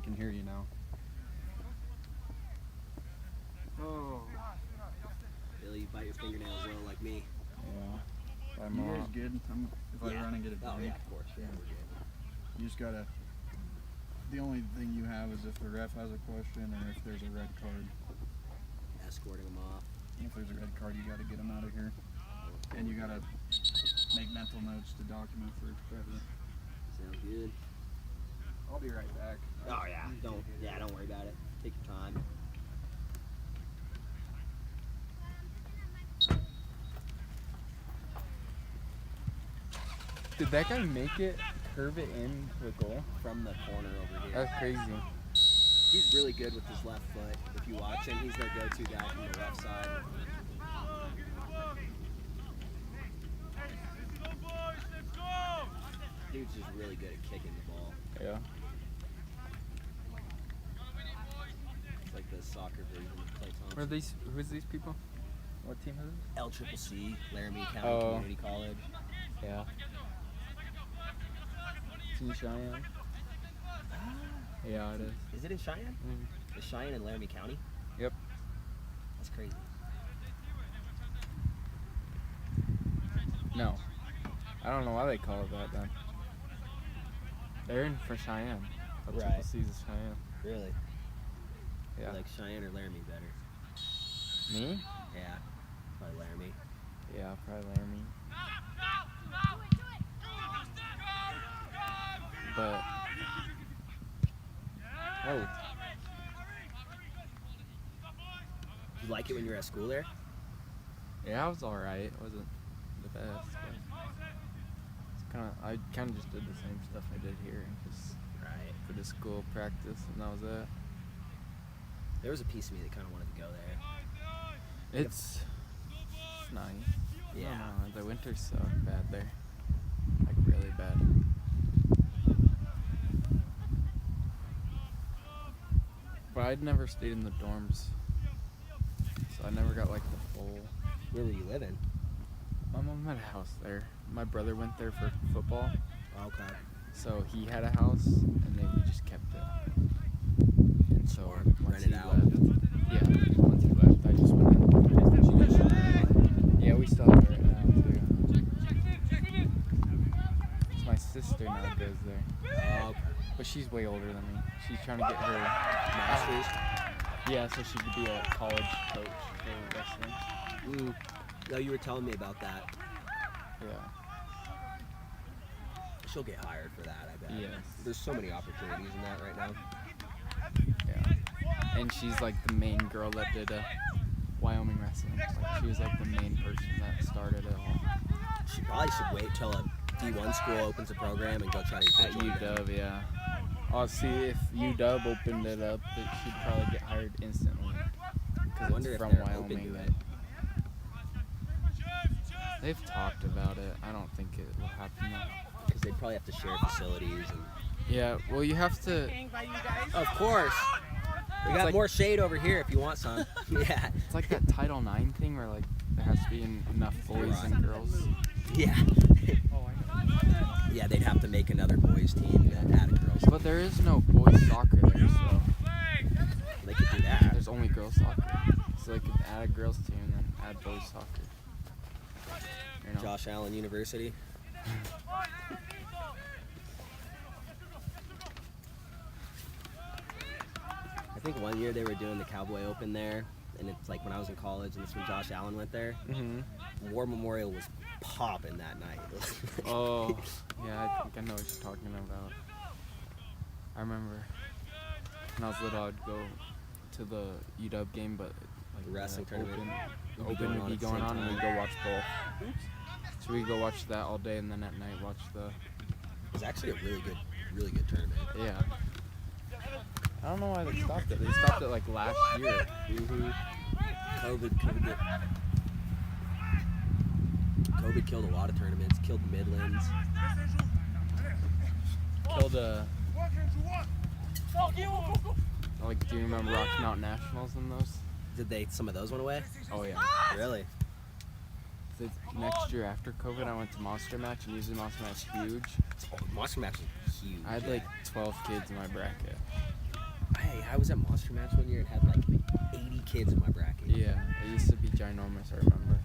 can hear you now. Oh. Billy, you bite your fingernails low like me. Yeah. I'm You guys good? If I run and get a drink. Oh, yeah, of course. Yeah, we're good. You just gotta. The only thing you have is if the ref has a question or if there's a red card. Escorting them off. If there's a red card, you gotta get them out of here. And you gotta make mental notes to document for forever. Sounds good. I'll be right back. Oh, yeah. Don't worry about it. Take your time. Did that guy make it, curve it in the goal? From the corner over here. That's crazy. He's really good with his left foot. If you watch him, he's their go-to guy from the left side. Dude's just really good at kicking the ball. Yeah. It's like the soccer version of Clay Thompson. Who's these people? What team is this? LCCC, Laramie County Oh. Community College. Yeah. Team Cheyenne? Yeah, it is. Is it in Cheyenne? Mm-hmm. Is Cheyenne in Laramie County? Yep. That's crazy. No. I don't know why they call it that then. They're in for Cheyenne. Right. LCCC is Cheyenne. Really? Yeah. You like Cheyenne or Laramie better? Me? Yeah. Probably Laramie. Yeah, probably Laramie. But Oh. You like it when you're at school there? yeah, I was alright. It wasn't the best. But I kind of just did the same stuff I did here, just Right. for the school practice, and that was it. There was a piece of me that kind of wanted to go there. It's nice. Yeah. I don't know, the winters suck bad there, like really bad. But I'd never stayed in the dorms, so I never got like the full. Where were you living? My mom had a house there. My brother went there for football, Okay. so he had a house, and then we just kept it. And so Or once rent it he out. left, yeah, once he left, I just went in. Yeah, we still have it right now too. It's my sister now goes there, Oh, but she's way older than me. She's trying to get her Masters. yeah, so she could be a college coach for wrestling. No, you were telling me about that. Yeah. She'll get hired for that, I bet. Yes. There's so many opportunities in that right now. Yeah. And she's like the main girl that did Wyoming wrestling. Like, she was like the main person that started it all. She probably should wait till a D1 school opens a program and go try to At join them. UW, yeah. Oh, see, if UW opened it up, she'd probably get hired instantly. I Because wonder it's if from they're Wyoming. open to it. and they've talked about it. I don't think it will happen though. Because they'd probably have to share facilities. And Yeah, well, you have to. of course. We got like- more shade over here if you want some. Yeah. It's like that Title IX thing where like there has to be enough boys and girls. Yeah. Oh, I know. Yeah, they'd have to make another boys team that add a girls. But there is no boys soccer there, so They could do that. there's only girls soccer. So they could add a girls team and then add boys soccer. You know? Josh Allen University. I think one year they were doing the Cowboy Open there, and it's like when I was in college, and it's when Josh Allen went there. Mm-hmm. War Memorial was popping that night. Oh, yeah, I think I know what you're talking about. I remember when I was little, I'd go to the UW game, but like The wrestling tournament Open would be going would on be at the going same on, and we'd time. go watch both. So we'd go watch that all day, and then at night watch the. It was actually a really good tournament. Yeah. I don't know why they stopped it. They stopped it like last year. COVID killed a lot of tournaments. Killed Midlands. Killed like, do you remember Rocky Mountain Nationals and those? Did some of those went away? Oh yeah. Really? The next year after COVID, I went to Monster Match, and usually Monster Match is huge. Oh, Monster Match is huge. I had like 12 kids in my bracket. I was at Monster Match one year and had like 80 kids in my bracket. Yeah, it used to be ginormous, I remember.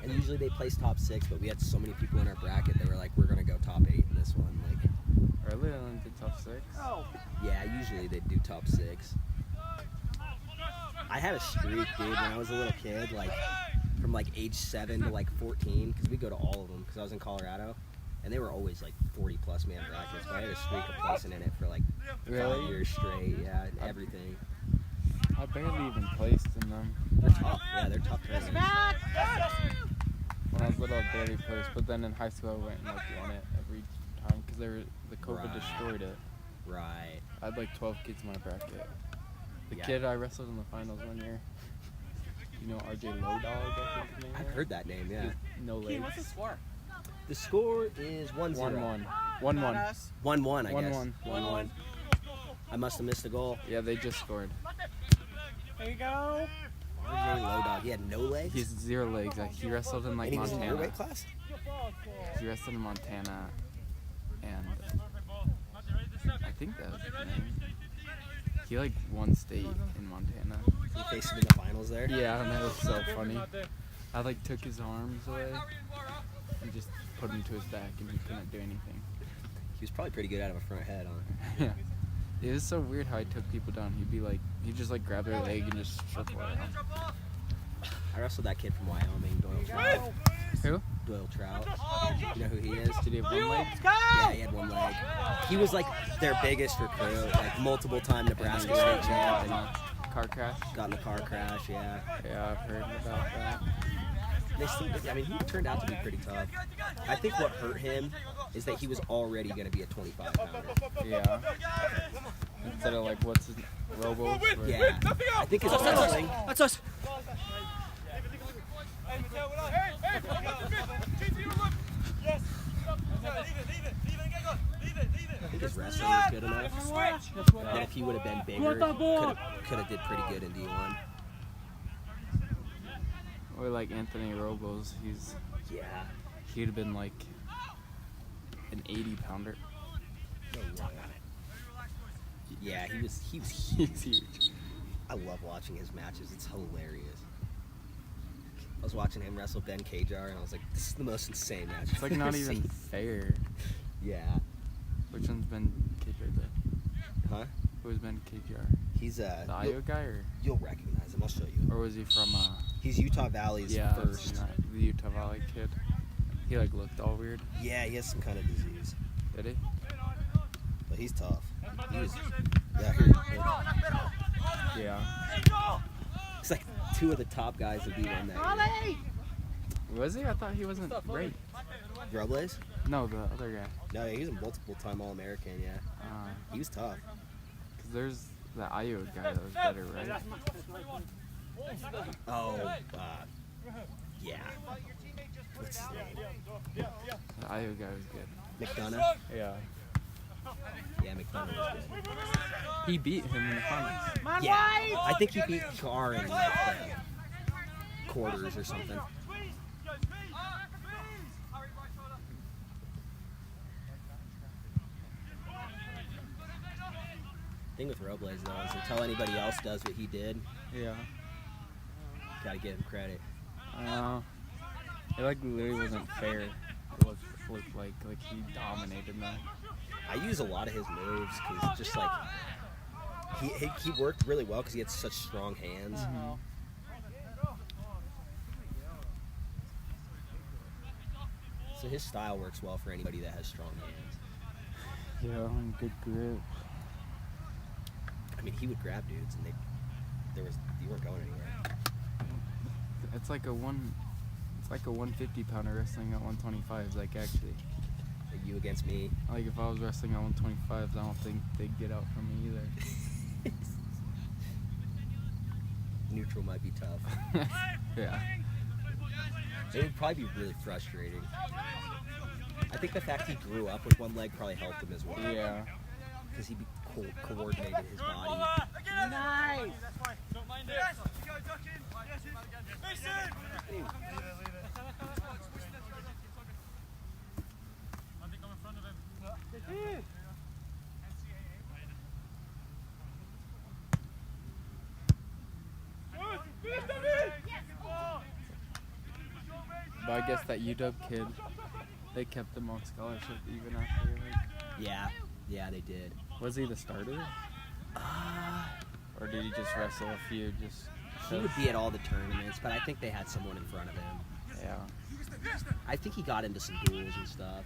And usually they place top 6, but we had so many people in our bracket that were like, we're gonna go top 8 in this one. Like, Really? I only did top 6? yeah, usually they do top 6. I had a streak, dude, when I was a little kid, like from like age 7 to like 14, because we go to all of them, because I was in Colorado, and they were always like 40 plus man brackets. But I had a streak of placing in it for like 5 years straight. Yeah, and everything. I barely even placed in them. They're tough. Yeah, they're tough tournaments. When I was little, I barely placed, but then in high school, I went and like won it every time because the COVID Right. destroyed it. Right. I had like 12 kids in my bracket. The Yeah. kid I wrestled in the finals one year, you know RJ Low Dog, I think his name I've is? heard that name, yeah. No legs. What's the score? The score is 1-0. 1-1. 1-1. 1-1, I guess. 1-1. 1-1. I must have missed a goal. Yeah, they just scored. There you go. RJ Low Dog. He had no legs? He's 0 legs. Like, he wrestled in like and he was in your Montana. weight class? He wrestled in Montana, and I think that was his name. He like won state in Montana. He faced him in the finals there? Yeah, and that was so funny. I like took his arms away and just put him to his back, and he couldn't do anything. He was probably pretty good out of a front head, huh? Yeah. It was so weird how he took people down. He'd just like grab their leg and just circle around. I wrestled that kid from Wyoming, Doyle Trout. Who? Doyle Trout. You know who he is? Did he have 1 leg? Yeah, he had 1 leg. He was like their biggest recruit, like multiple time Nebraska state champ, and Car crash? got in the car crash, yeah. Yeah, I've heard about that. They still, I mean, he turned out to be pretty tough. I think what hurt him is that he was already going to be a 25-pounder. Yeah. Instead of like, what's his Robos? or- Yeah. I think his wrestling. That's us. I think his wrestling was good enough. That if he would have been bigger, could have did pretty good in D1. Or like Anthony Robos, Yeah. he'd have been like an 80-pounder. Yeah, he was He's huge. I love watching his matches. It's hilarious. I was watching him wrestle Ben Kajar, and I was like, this is the most insane match. It's like I've not ever even seen. fair. Yeah. Which one's been KJR then? Huh? Who's been KJR? He's The IO guy, or you'll recognize him. I'll show you. was he from He's Utah Valley's yeah, I've first. seen that, the Utah Valley kid? He like looked all weird. Yeah, he has some kind of disease, Did he? but he's tough. He was, yeah, here. Yeah. It's like 2 of the top guys that beat him that year. Was he? I thought he wasn't great. Robles? No, the other guy. No, he was a multiple-time All-American. Yeah, he was tough. Cause there's the IO guy that was better, right? Oh, yeah. What's his name? The IO guy was good. McDonough? Yeah. Yeah, McDonough was good. He beat him in the finals. Yeah, I think he beat Char in like the quarters or something. Thing with Robles though is until anybody else does what he did, Yeah. gotta give him credit. It like literally wasn't fair. It looked like he dominated them. I use a lot of his moves because just like he worked really well because he had such strong hands. So his style works well for anybody that has strong hands. Yeah, and good grip. I mean, he would grab dudes and you weren't going anywhere. It's like a 150 pounder wrestling at 125s. Like actually, Like you against me. like if I was wrestling at 125s, I don't think they'd get out from me either. Neutral might be tough. Yeah. It would probably be really frustrating. I think the fact he grew up with 1 leg probably helped him as well. Yeah. Because he coordinated his body. Nice. Don't mind it. I think I'm in front of him. guess that UW kid, they kept him on scholarship even after. Like, Yeah, they did. was he the starter? Or did he just wrestle a few? Just He would be at all the tournaments, but I think they had someone in front of him. yeah. I think he got into some duels and stuff.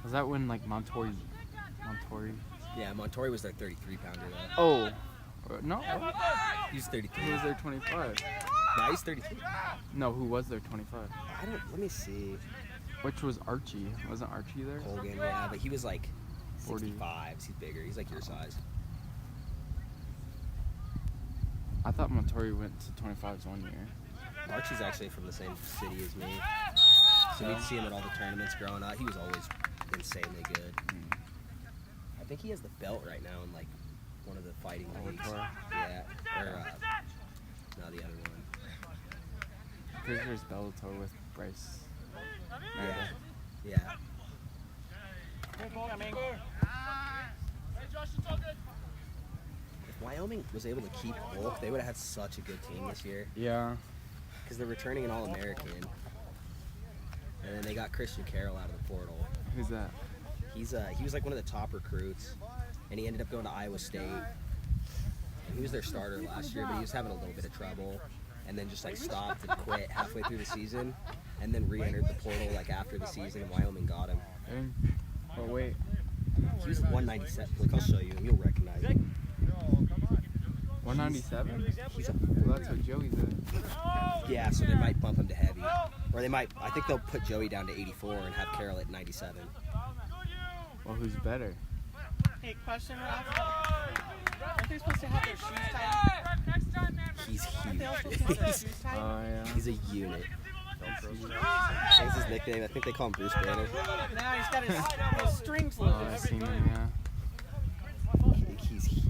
Was that when like Montori? Yeah, Montori was their 33-pounder though. Oh, no. He's 33. Who was their 25? No, he's 33. No, who was their 25? Let me see. Which was Archie? Wasn't Archie there? Colgan, yeah, but he was like 40. 65. He's bigger. He's like your size. I thought Montori went to 25s one year. Archie's actually from the same city as me. So we'd see him at all the tournaments growing up. He was always insanely good. I think he has the belt right now in like one of the fighting leagues. Yeah. Or no, the other one. Pretty sure it's Bellator with Bryce. Yeah. If Wyoming was able to keep Wolf, they would have had such a good team this year. Yeah. Because they're returning an All-American. And then they got Christian Carroll out of the portal. Who's that? He was like one of the top recruits, and he ended up going to Iowa State. And he was their starter last year, but he was having a little bit of trouble, and then just like stopped and quit halfway through the season, and then re-entered the portal like after the season, and Wyoming got him. Dang. Oh wait. He was 197. Look, I'll show you, and you'll recognize him. 197? He's a, Well, that's what Joey's at. yeah, so they might bump him to heavy, or they might. I think they'll put Joey down to 84 and have Carroll at 97. Well, who's better? Hey, question, Ralph. Aren't they supposed to have their shoes tied? He's Aren't they all supposed to huge. have their shoes tied? Oh yeah. He's a unit. That's his nickname. I think they call him Bruce Banner. Now he's got his strings Oh, loaded. I've seen him, yeah. He's huge.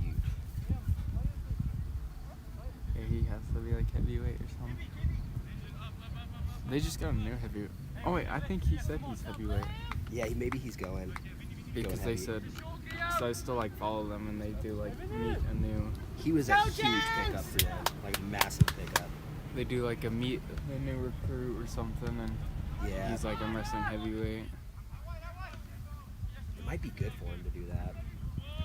Yeah, he has to be like heavyweight or something. They just got a new heavyweight. Oh wait, I think he said he's heavyweight. Yeah, maybe he's going. Because they heavy. said, so I still like follow them and they do like meet a new. He was a huge pickup for them, like a massive pickup. They do like a meet a new recruit or something, and Yeah, he's like, I'm wrestling heavyweight. it might be good for him to do that.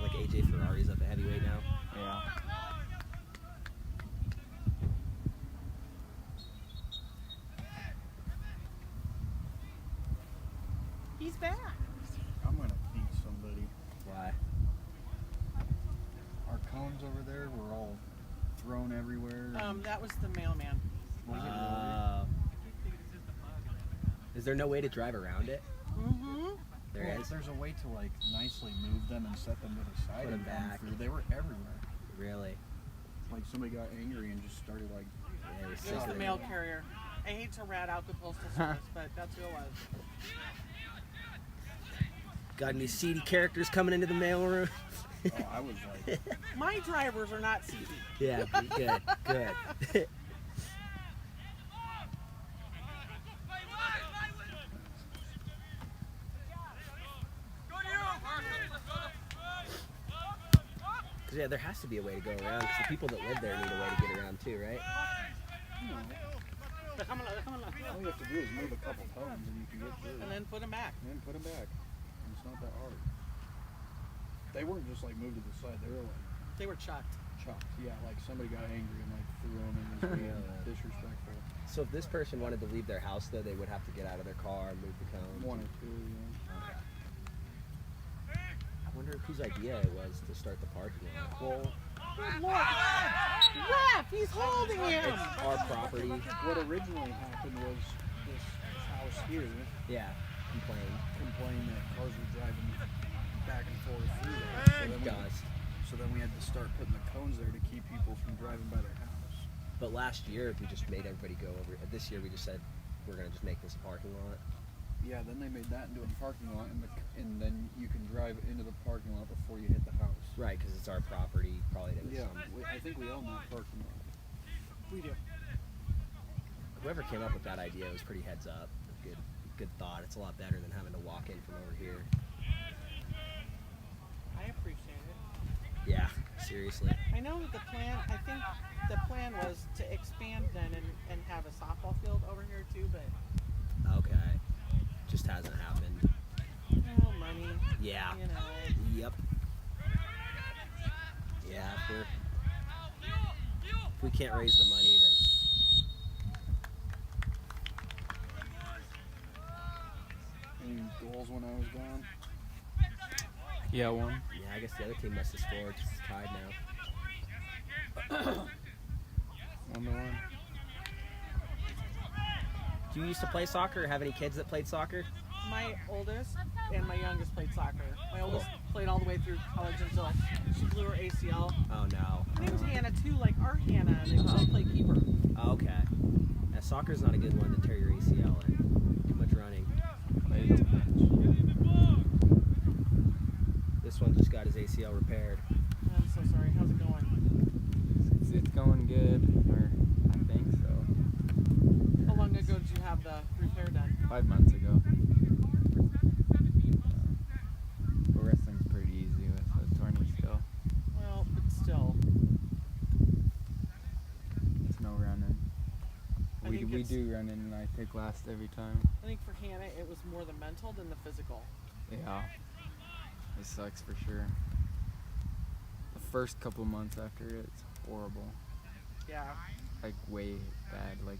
Like AJ Ferrari's up at heavyweight now. Yeah. He's back. I'm gonna beat somebody. Why? Our cones over there were all thrown everywhere. That was the mailman. Was it really? Is there no way to drive around it? Mm-hmm. There Well, is. There's a way to like nicely move them and set them to the side Put and 'em come back. through. They were everywhere. Really? Like somebody got angry and just started like. Yeah, it was It was the sick. mail carrier. I hate to rat out the postal service, but that's who it was. Got any seedy characters coming into the mailroom? Oh, I was like. My drivers are not seedy. Yeah, good, good. Cause yeah, there has to be a way to go around. Cause the people that live there need a way to get around too, right? All you have to do is move a couple cones and you can get through. And then put them back. And then put them back. And it's not that hard. They weren't just like moved to the side. They were like They were chucked. chopped. Yeah, like somebody got angry and like threw them and was being disrespectful. So if this person wanted to leave their house though, they would have to get out of their car and move the cones. One or two, yeah. I wonder whose idea it was to start the parking lot. Well, Good Lord. Ref, he's holding him. it's our property. What originally happened was this house here Yeah, complained that cars were driving back and forth through there. So then we had to start putting the cones there to keep people from driving by their house. But last year we just made everybody go over. This year we just said we're gonna just make this a parking lot. Yeah, then they made that into a parking lot, and then you can drive into the parking lot before you hit the house. Right, because it's our property. Probably there was Yeah, some. I think we own that parking lot. We do. Whoever came up with that idea was pretty heads up. Good thought. It's a lot better than having to walk in from over here. I appreciate it. Yeah, seriously. I know that the plan, I think the plan was to expand then and have a softball field over here too, but Okay. Just hasn't happened. money. Yeah. You know. Yep. Yeah, if we can't raise the money, then Any goals when I was gone? Yeah, one. yeah, I guess the other team must have scored. It's tied now. 1-1. Do you used to play soccer or have any kids that played soccer? My oldest and my youngest played soccer. My oldest played all the way through college until she blew her ACL. Oh no. Her name's Hannah too, like our Hannah, and they both play keeper. Oh, okay. Yeah, soccer's not a good one to tear your ACL in. Too much running. Played too much. This one just got his ACL repaired. I'm so sorry. How's it going? It's going good, or I think so. How long ago did you have the repair done? 5 months ago. But wrestling's pretty easy with a tourney still. Well, but still. It's no running. I We think do it's- running, and I take last every time. I think for Hannah, it was more the mental than the physical. Yeah. It sucks for sure. The first couple months after it's horrible. Yeah. Like way bad. Like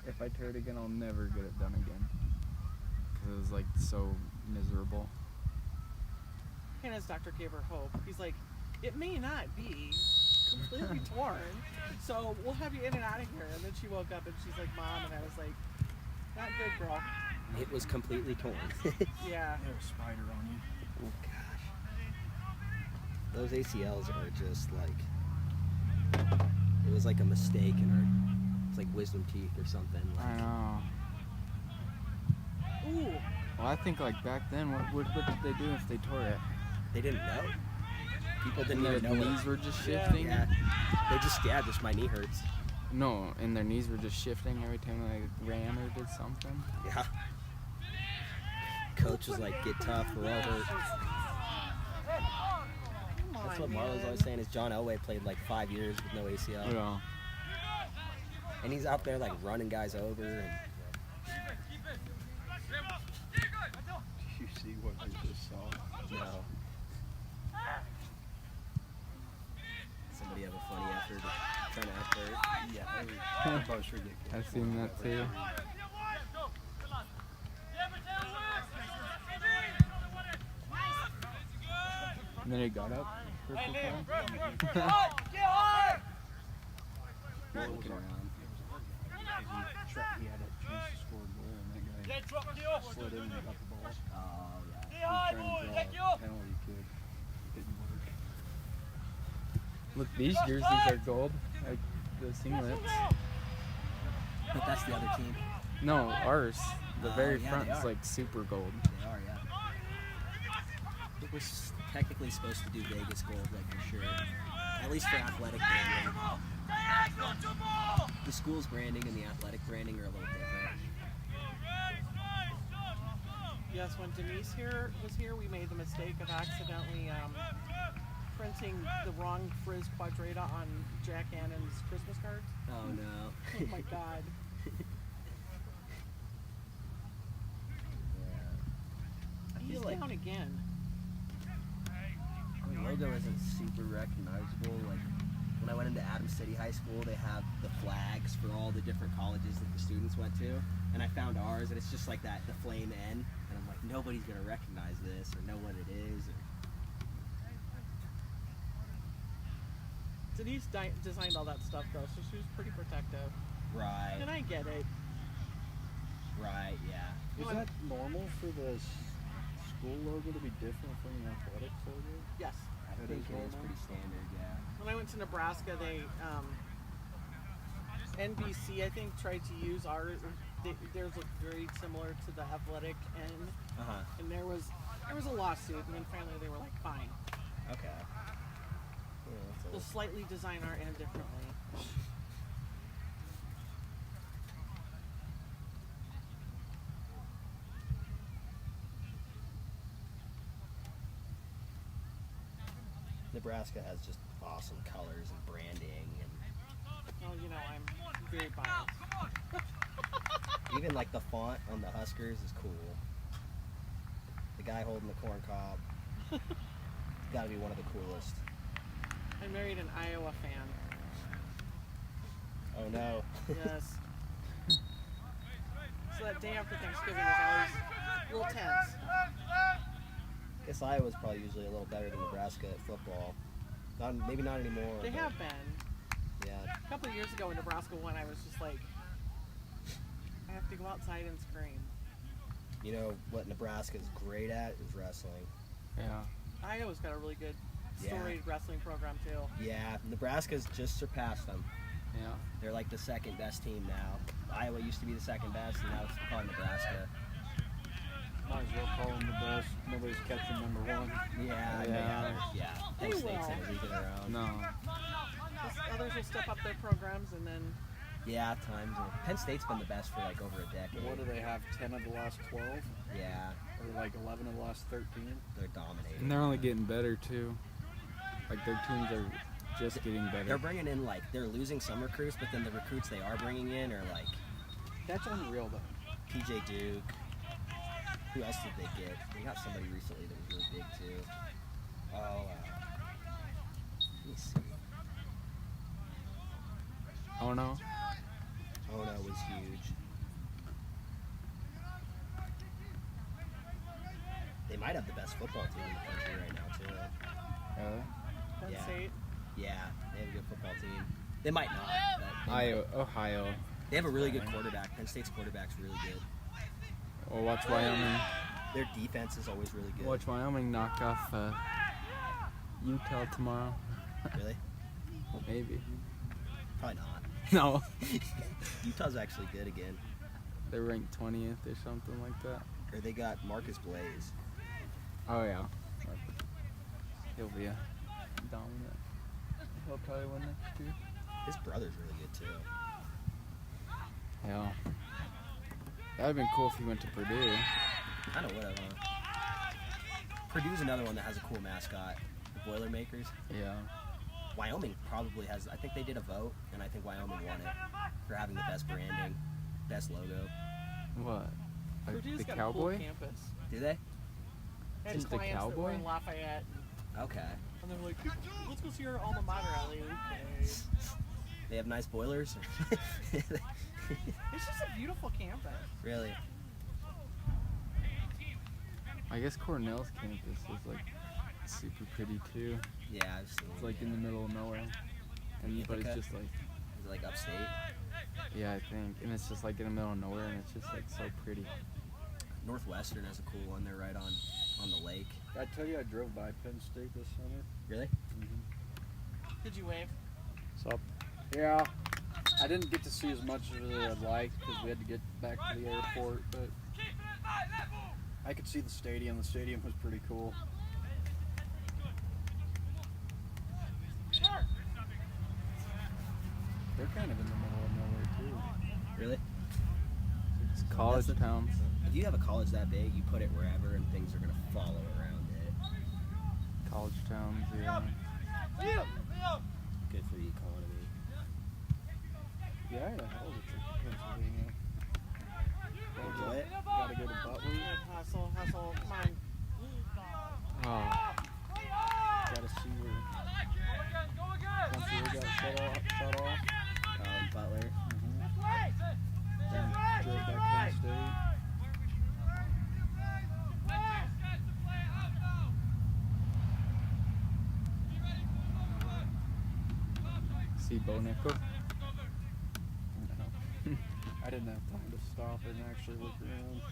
if I tear it again, I'll never get it done again. Cause it was like so miserable. Hannah's doctor gave her hope. He's like, it may not be completely torn, so we'll have you in and out of here. And then she woke up and she's like, Mom, and I was like, not good, girl. It was completely torn. Yeah. They have a spider on you. Oh gosh. Those ACLs are just like, it was like a mistake in her, it's like wisdom teeth or something. I Like, know. Ooh. Well, I think like back then, what did they do if they tore it? they didn't know. People didn't Their even know. knees were just shifting. Yeah. They just, just my knee hurts. No, and their knees were just shifting every time they ran or did something. Yeah. Coach was like, get tough, we're all hurt. That's what Marlo's always saying is John Elway played like 5 years with no ACL. Yeah. And he's out there like running guys over. And You see what I just saw? no. Somebody have a funny effort trying to act hurt. Yeah, that was ridiculous. I've seen that too. And then he got up. Perfect time. Looking around. He had a chance to score a goal, and that guy slid in and got the ball. Oh, yeah. He was trying to draw a penalty kick. Didn't work. Look, these jerseys are gold. Like the singlets. But that's the other team. No, ours. The very yeah, front they is are. like super gold. They are, yeah. It was technically supposed to do Vegas gold, like for sure. At least for athletic branding. The school's branding and the athletic branding are a little different. Yes, when Denise was here, we made the mistake of accidentally printing the wrong Frizz Quadrata on Jack Annan's Christmas cards. Oh no. Oh my God. I He's feel like down again. the logo isn't super recognizable. Like when I went into Adams City High School, they have the flags for all the different colleges that the students went to, and I found ours, and it's just like that, the flame N, and I'm like, nobody's gonna recognize this or know what it is. Or... Denise designed all that stuff though, so she was pretty protective. Right. And I get it. Right. Yeah. Is that normal for the school logo to be different from the athletics logo? Yes. I That think is it is normal? pretty standard. Yeah. When I went to Nebraska, they NBC I think tried to use ours. Theirs looked very similar to the athletic N, and there was a lawsuit, and then finally they were like, fine, Okay. we'll slightly design our N differently. The Nebraska has just awesome colors and branding, and Well, you know, I'm very biased. even like the font on the Huskers is cool. The guy holding the corn cob, got to be one of the coolest. I married an Iowa fan. Oh no. Yes. So that day after Thanksgiving is always a little tense. Guess Iowa's probably usually a little better than Nebraska at football. Maybe not anymore. They but have been. Yeah. A couple of years ago when Nebraska won, I was just like, I have to go outside and scream. You know what Nebraska's great at is wrestling. Yeah. Iowa's got a really good Yeah. storied wrestling program too. Yeah, Nebraska's just surpassed them. Yeah. They're like the second best team now. Iowa used to be the second best, and now it's probably Nebraska. Might as well call them the best. Nobody's catching number one. Yeah, yeah. They Penn State's will. in a league of their own. No. Others will step up their programs and then Yeah, at times. Penn State's been the best for like over a decade. What do they have? 10 of the last 12? Yeah, Or like 11 of the last 13? they're dominating. And they're only getting better too. Like their teams are just getting better. They're bringing in like they're losing some recruits, but then the recruits they are bringing in are like That's unreal though. PJ Duke. Who else did they get? They got somebody recently that was really big too. Oh, let me see. Oh no. Ona was huge. They might have the best football team in the country right now too. Penn Yeah. State. Yeah, they have a good football team. They might not. But Ohio. they have a really good quarterback. Penn State's quarterback's really good. Well, watch Wyoming. Their defense is always really good. Watch Wyoming knock off Utah tomorrow. Really? Maybe. Probably not. No. Utah's actually good again. They're ranked 20th or something like that. Or they got Marcus Blaze. Oh yeah. He'll be a dominant. He'll probably win next year. His brother's really good too. Yeah. That'd been cool if he went to Purdue. Kind of would have, huh? Purdue's another one that has a cool mascot. The Boilermakers. Yeah. Wyoming probably has. I think they did a vote, and I think Wyoming won it for having the best branding, best logo. What? Like Purdue's the got cowboy? a cool campus. Do they? I had Just the clients that were cowboy? in Lafayette, Okay. and they were like, "Let's go see our alma mater, Ellie." Okay. They have nice boilers. It's just a beautiful campus. Really? I guess Cornell's campus is like super pretty too. Yeah, I've seen It's it, like in the middle of nowhere. But it's Ithaca? just like, Is it like upstate? yeah, I think. And it's just like in the middle of nowhere and it's just like so pretty. Northwestern has a cool one. They're right on the lake. I tell you, I drove by Penn State this summer. Really? Did you wave? So, yeah, I didn't get to see as much as I'd like because we had to get back to the airport, but I could see the stadium. The stadium was pretty cool. They're kind of in the middle of nowhere too. Really? It's college That's the- towns. If you have a college that big, you put it wherever, and things are gonna follow around it. College towns, yeah. Good for the economy. Yeah, I had a hell of a trip to Pennsylvania. Enjoy it. Gotta go to Butler. Hustle, hustle, come on. Oh, Gotta see where country got shut off. Butler. Then drove back to Penn State. see Bo Nickel. I didn't have time to stop and actually look around.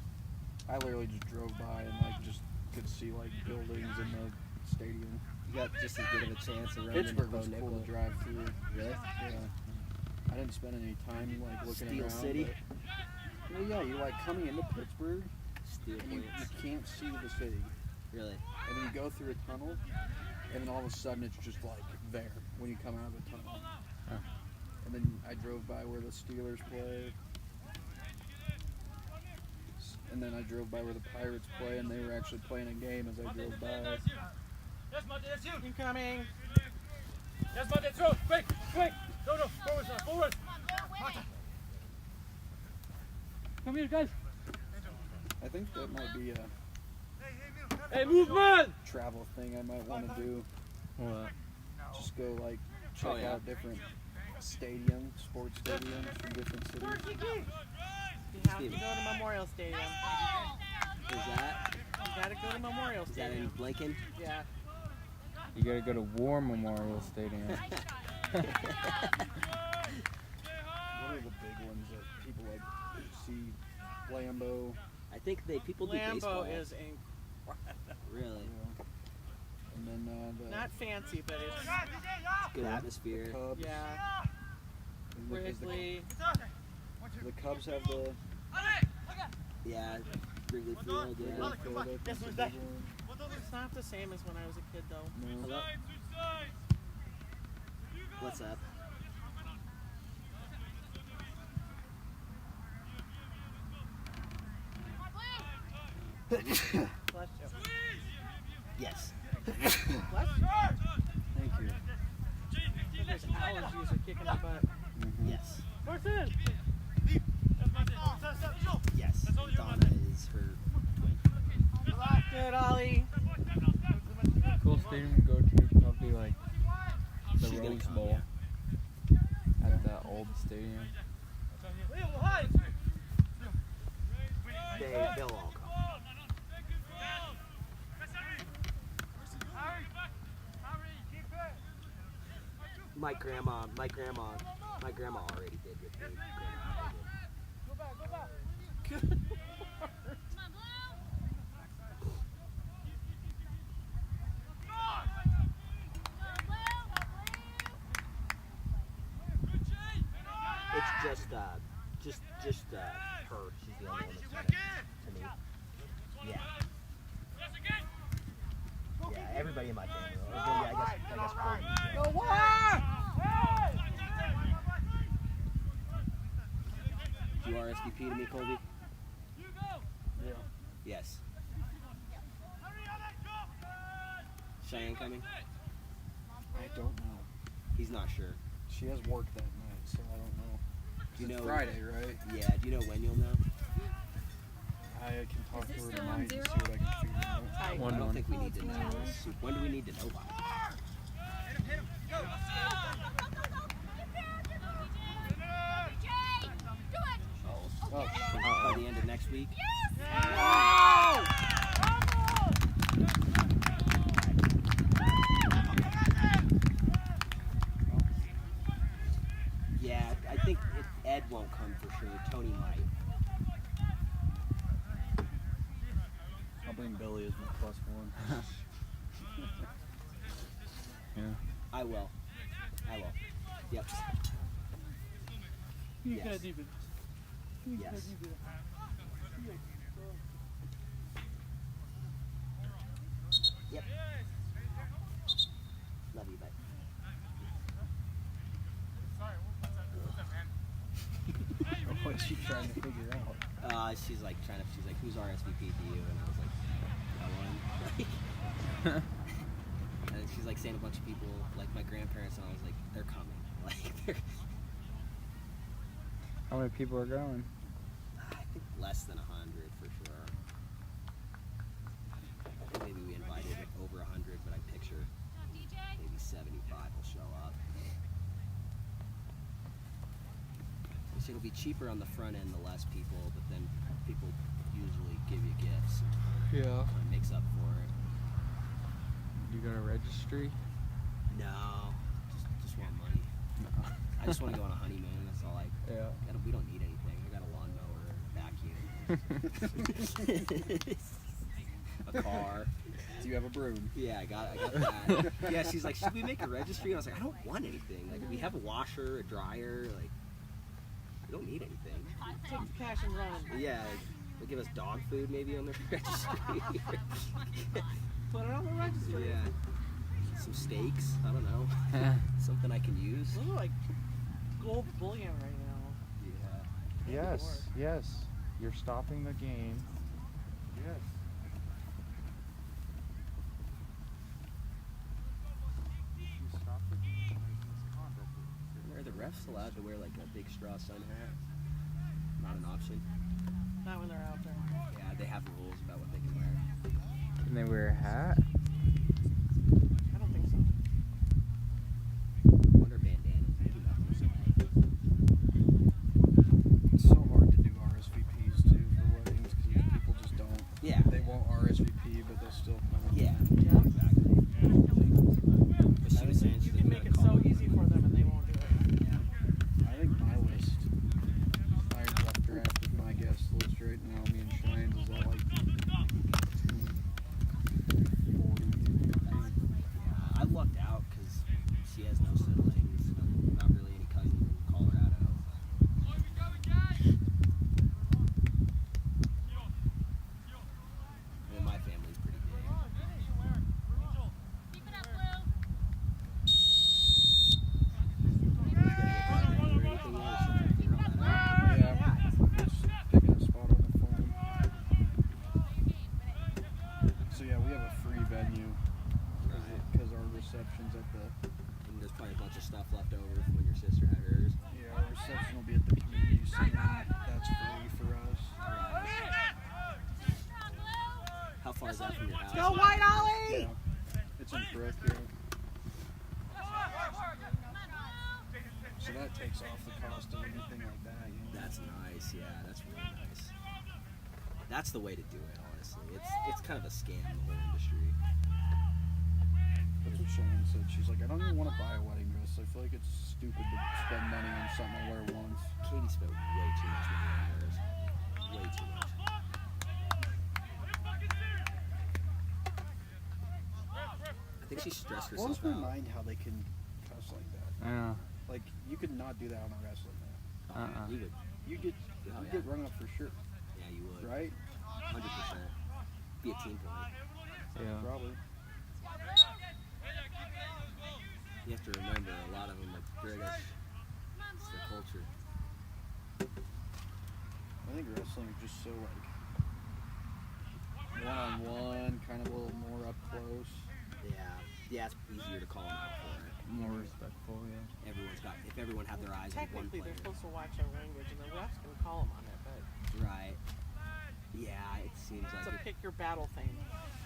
I literally just drove by and like just could see like buildings in the stadium. You got just as good of a chance of running into Pittsburgh Bo was cool Nickel. to drive through. Really? Yeah. I didn't spend any time like looking Steel around. City? But, well, yeah, you're like coming into Pittsburgh Steel and you plants. can't see the city. Really? And then you go through a tunnel and then all of a sudden it's just like there when you come out of the tunnel. Huh. And then I drove by where the Steelers play. And then I drove by where the Pirates play, and they were actually playing a game as I drove by. Yes, Monty, that's you. Incoming. Yes, Monty, throw. Quick, quick. Go, forward, son, forward. Monty. Come here, guys. I think that might be a Hey, movement! travel thing I might want to do. What? Just go like check out different stadiums, sports stadiums from different cities. You have to go to Memorial Stadium. Is that? You gotta go to Memorial Is that Stadium. in Blinken? Yeah. You gotta go to War Memorial Stadium. What are the big ones that people like see? Lambeau. I think people do baseball. Lambeau is incredible. Really And then the Not fancy, but it's good atmosphere. Cubs. yeah. Is the Wrigley. Cubs have the Yeah, Wrigley Field. Yeah. Wrigley Field open, Yes, so who's big that? one. It's not the same as when I was a kid, though. No. Hello? What's up? Bless you. Yes. Bless you. Thank you. Those allergies are kicking my butt. Yes. First in. Yes. Donna is her twin. Good, Ollie. Cool stadium to go to, probably like the She's gonna Rose come, Bowl at that old stadium. They'll all come. My grandma already did with me. Good. It's just her. She's the only one that's done it to me. Yeah. Yeah, everybody in my family. Well, yeah, I guess Corey. Go on! Do you RSVP to me, Colby? Yeah. Yes. Cheyenne coming? I don't know. He's not sure. She has work that night, so I don't know. Do you It's know Friday, right? Yeah. Do you know when you'll know? I can talk Is to this her still tonight on and see zero? what I can figure out. I don't think we need to know. When do we need to know by? Oh, By the end of next week? Yeah, I think Ed won't come for sure. Tony might. I'll bring Billy as my +1. Yeah. I will. Yep. Yes. Yes. Yep. Love you, bud. What's she trying to figure out? She's like, who's RSVP to you? And I was like, no one. And she's like saying a bunch of people, like my grandparents, and I was like, they're coming. Like, How many people are going? I think less than 100 for sure. I think maybe we invited over 100, but I picture maybe 75 will show up. So it'll be cheaper on the front end, the less people, but then people usually give you gifts. Yeah. It makes up for it. You got a registry? No, just want money. No. I just want to go on a honeymoon. That's all I. Yeah. We don't need anything. I got a lawnmower, vacuum, a car. Do you have a broom? Yeah, I got that. Yeah, she's like, should we make a registry? And I was like, I don't want anything. Like, we have a washer, a dryer. Like, I don't need anything. Take the cash and run. Yeah, they'll give us dog food maybe on the registry. Put it on the registry. Yeah. Some steaks. I don't know. Something I can use. Those are like gold bullion right now. Yeah. Yes, yes. You're stopping the game. Yes. refs allowed to wear like a big straw sun hat? Not an option. Not when they're out there. Yeah, they have rules about what they can wear. Can they wear a hat? I don't think so. Wonder bandanas. Maybe nothing's It's so hard to do RSVPs too for weddings because people just don't. Yeah. They won't RSVP, but they'll still come. Yeah. Yeah. Exactly. But she was saying she You was can make gonna it call so easy for them and they won't do it. I think my list, my rough draft of my guest list right now, me and Shines, is at like 240. I lucked out because she has no siblings, not really any cousins in Colorado. And then my family's pretty big. Yeah, just picking a spot on the phone. So yeah, we have a free venue because our reception's at the. And there's probably a bunch of stuff left over from when your sister had hers. Yeah, our reception will be at the community center. That's free for us. How far is that from your house? Go White Ollie! Yeah, it's in Brook here. So that takes off the cost of anything like that. You know? That's nice, yeah, that's really nice. That's the way to do it, honestly. It's kind of a scam, the whole industry. That's what Shannon said. She's like, I don't even want to buy a wedding dress. I feel like it's stupid to spend money on something I wear once. Katie spent way too much money on hers. Way too much. I think she stressed Blows herself my out. mind how they can cuss like that. Yeah. Like, you could not do that on a wrestling match. You would. You get rung up for sure, Yeah, you would. right? 100%. Be a team point. Yeah. Probably. You have to remember, a lot of them are British. It's their culture. I think wrestling is just so like one-on-one, kind of a little more up close. Yeah, it's easier to call them out for it. More respectful, yeah. If everyone had their eyes on one Technically, player. they're supposed to watch their language, and the refs can call them on it, but Right. Yeah, it seems it's like a pick your battle thing.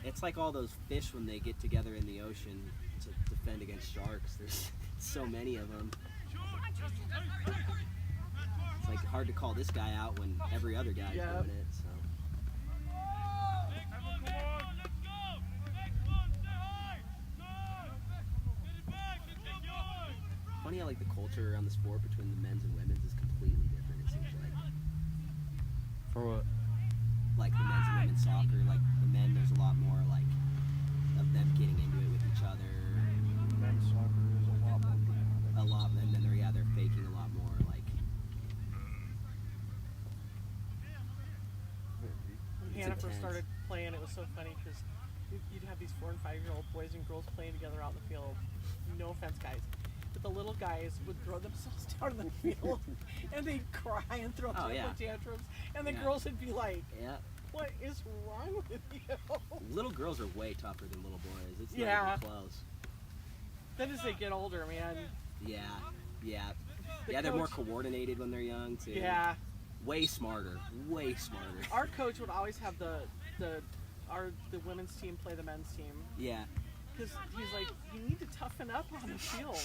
it's like all those fish when they get together in the ocean to defend against sharks. There's so many of them. It's like hard to call this guy out when every other guy's Yep. doing it. So. Funny how like the culture around the sport between the men's and women's is completely different. It seems like. For what? Like the men's and women's soccer, like the men, there's a lot more like of them getting into it with each other. Men's soccer is a lot more dramatic. A lot, and then they're faking a lot more. Like When It's Hannah first intense. started playing, it was so funny because you'd have these 4 and 5-year-old boys and girls playing together out in the field. No offense, guys. But the little guys would throw themselves down in the field and they'd cry and throw Oh, temper yeah. tantrums. And the Yeah. girls would be like, yeah, what is wrong with you? little girls are way tougher than little boys. It's Yeah. not even close. Then as they get older, man. Yeah, yeah, The yeah. They're more coach- coordinated when they're young too. Yeah. Way smarter. Way smarter. Our coach would always have the women's team play the men's team. Yeah. Because he's like, you need to toughen up on the field.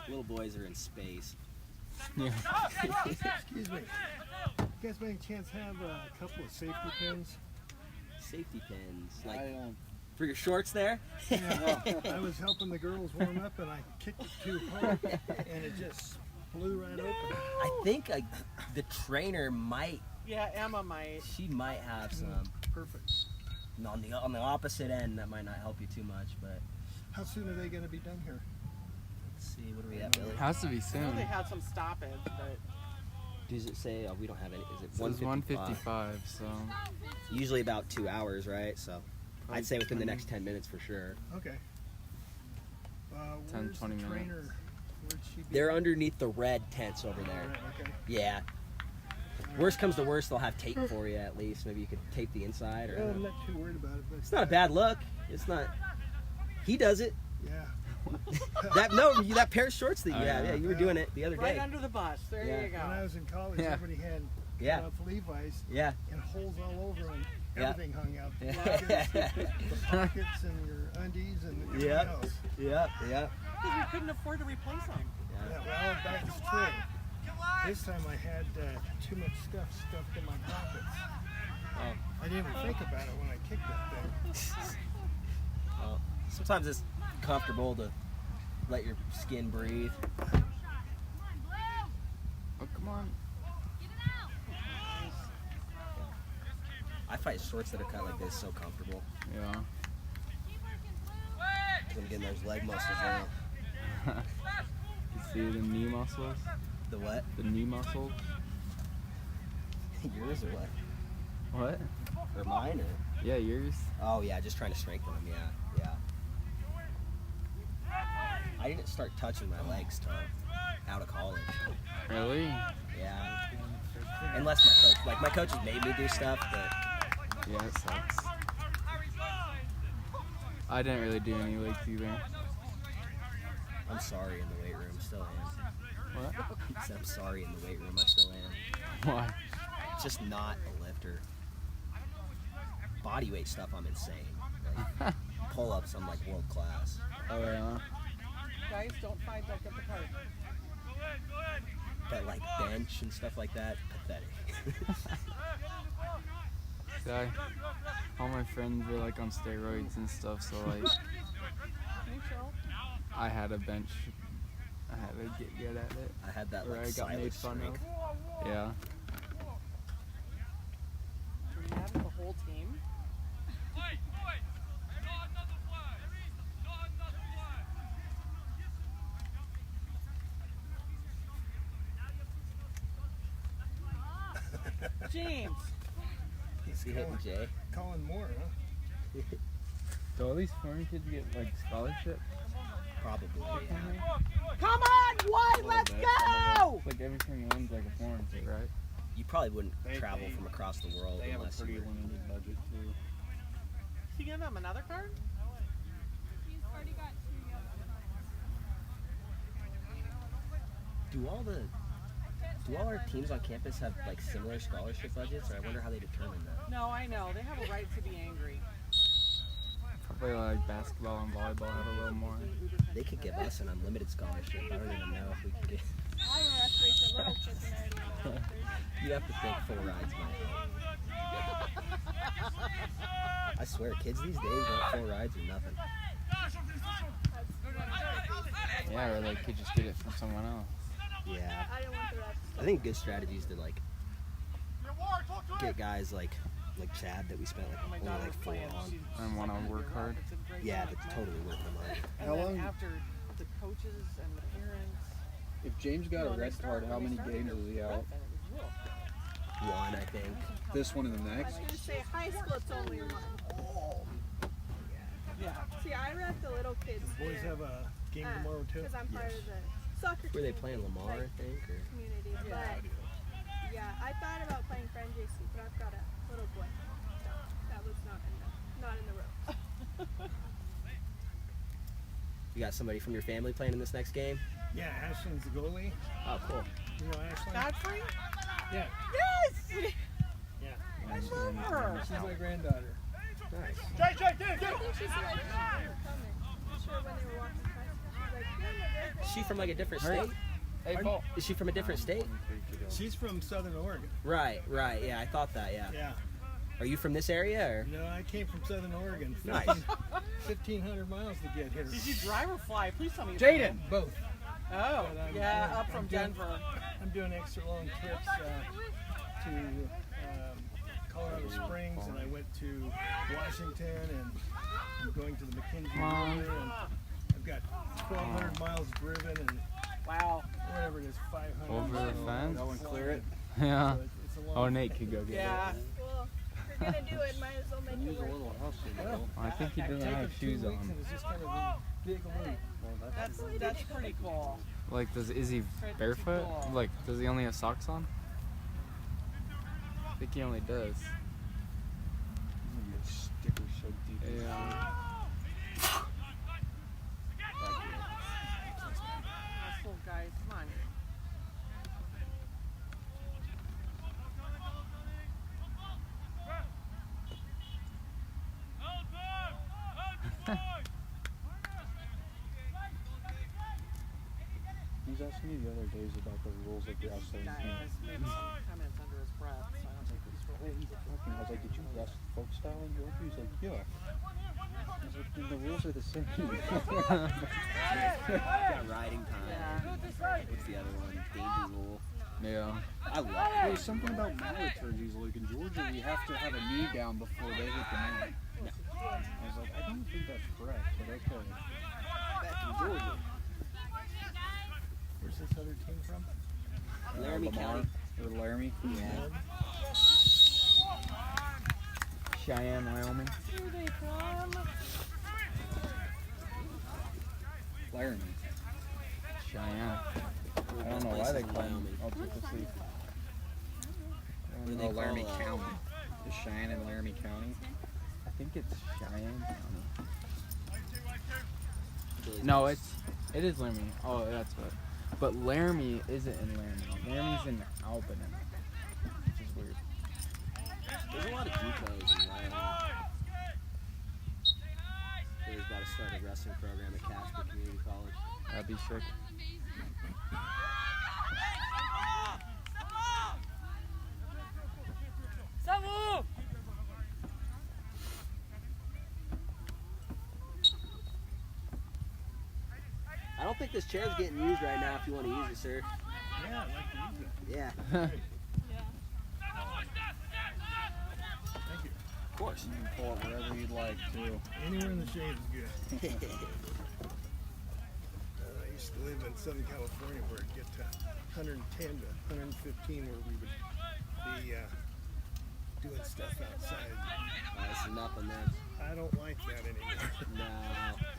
Little boys are in space. Yeah. Excuse me. You guys by any chance have a couple of safety pins? Safety pins, I like don't. for your shorts there. Yeah. I was helping the girls warm up and I kicked it too hard and it just blew right open. I think the trainer might. Yeah, Emma might. She might have some. Perfect. On the opposite end, that might not help you too much, but How soon are they going to be done here? let's see. What are we at, Billy? Has to be I know soon. they had some stoppage, but Does it say? Oh, we don't have any. Is it It says 155? 155, so Usually about 2 hours, right? So probably I'd say within the 20 next 10 minutes for sure. Okay. 10, Where's 20 the minutes. trainer? Where'd she be? They're underneath the red tents over there. Alright, okay. Yeah. Worst comes to worst, they'll have tape for you at least. Maybe you could tape the inside, or Well, I'm not too worried about it, but it's not a bad look. It's not. He does it. Yeah. that pair of shorts that you have. Yeah, you were doing it the other Right day. under the bus. There Yeah. you go. When I was in college, Yeah. everybody had Yeah. cut off Levi's Yeah. and holes all over them. Yeah. Everything hung out. The Yeah. pockets and your undies and everything Yep. else. Yeah. Because we couldn't afford to replace them. Yeah, well, back is true. This time I had too much stuff stuffed in my pockets. Oh. I didn't even think about it when I kicked that thing. Well, sometimes it's comfortable to let your skin breathe. Oh, come on. I find shorts that are cut like this so comfortable. Yeah. 'Cause I'm getting those leg muscles now. You see the knee muscles? The what? The knee muscles? Yours or what? What? Or mine or? Yeah, yours. Oh yeah, just trying to strengthen them. Yeah. I didn't start touching my legs till out of college. Really? Yeah. Unless my coaches made me do stuff, but Yeah, it sucks. I didn't really do any legs either. I'm sorry in the weight room, still am. What? I said I'm sorry in the weight room, I still am. Why? Just not a lifter. Body weight stuff, I'm insane. Like, pull-ups, I'm like world class. Oh, yeah. Guys, don't fight back at the park. But like bench and stuff like that, pathetic. See, all my friends were like on steroids and stuff, so like I had a bench. I had to get good at it. I had that or like I got made silent fun strength. of. Yeah. Were you having the whole team? James. Is he hitting Jay? Calling more, huh? Do all these foreign kids get like scholarships? Probably, yeah. Come on, White, let's go! Like every single one's like a foreign kid, right? You probably wouldn't travel from across the world They have a unless pretty you were. limited budget too. Is he giving him another card? He's already got 2 yellow cards. Do all our teams on campus have like similar scholarship budgets, or I wonder how they determine that? No, I know. They have a right to be angry. Probably like basketball and volleyball have a little more. They could give us an unlimited scholarship. I don't even know if we could get. I referee for little kids and I already know. You have to think full rides might help. I swear, kids these days want full rides or nothing. Yeah, or like could just get it from someone else. Yeah. I don't want the rest. I think good strategy is to like get guys like Chad that we spent like only like 4 on. And want to work hard. Yeah, that's totally worth the money. And How then long- after the coaches and the parents. If James got a red card, how many games is he out? 1, I think. This one and the I next? was going to say high school, it's only 1. Yeah. See, I rep the little kids Boys here. have a game tomorrow too. Because I'm part Yes. of the soccer Were they team, playing Lamar, like, I think? Or? community. But yeah, I thought about playing Friend JC, but I've got a little boy. So that was not in the road. You got somebody from your family playing in this next game? Yeah, Ashland's the goalie. Oh, cool. You know Ashland? Godfrey? Yeah. Yes! Yeah. I love her. She's my granddaughter. Nice. I think she's like, coming. I'm sure when they were walking past, she's like, "Yeah, Is she from like a different Hurry. state? Hey, Paul. Is she from a different state? She's from Southern Oregon. Right. Yeah, I thought that. Yeah. Yeah. Are you from this area or? No, I came from Southern Oregon. Nice. 1,500 miles to get here. Did you drive or fly? Please tell me. Jaden! Both. Oh, But I'm yeah, doing- up from I'm doing- Denver. I'm doing extra long trips to Colorado Springs, and I went to Washington, and I'm going to the McKinsey Mom. River, and I've got 1,200 miles driven, and Wow. whatever it is, 500. Over the miles. fence? That one clear it? Yeah. So it's a long Oh, Nate could go get Yeah. well, if you're going to do it, might as well make it Use a work. little house in the Well, middle. it. I think he doesn't taken have 2 shoes weeks, on. and it's just kind of a big loop. That's pretty cool. Like, is he barefoot? Like, does he only have socks on? I think he only does. Sticker so deep. Yeah. was asking you the other days about the rules of wrestling. Guy has made some comments under his breath, so I don't think he's really. I was like, did you wrestle folk style in Georgia? He's like, yeah. I was like, then the rules are the same. Got riding time. Yeah. What's the other one? Danger rule. Yeah. I love There's it. something about mallet turkeys. Like in Georgia, we have to have a knee down before they hit the mat. No. I was like, I don't think that's correct, but okay. Back in Georgia. Where's this other team from? Laramie Lamar, County. or Laramie. Yeah. Cheyenne, Wyoming. Where are they from? Laramie. Cheyenne. I don't know why they call them. I'll take the sleep. I don't know Laramie County. Is Cheyenne in Laramie County? I think it's Cheyenne County. No, it is Laramie. Oh, that's what. But Laramie isn't in Laramie. Laramie's in Albany, which is weird. There's a lot of JUCOs in Wyoming. There's got to start a wrestling program at Casper Community College. That'd be sick. I don't think this chair's getting used right now if you want to use it, sir. Yeah, I'd like to use it. Yeah. Thank you. Of course. You can pull it wherever you'd like to. Anywhere in the shade is good. I used to live in Southern California where it'd get to 110 to 115 where we would be doing stuff outside. That's nothing, man. I don't like that anymore. No.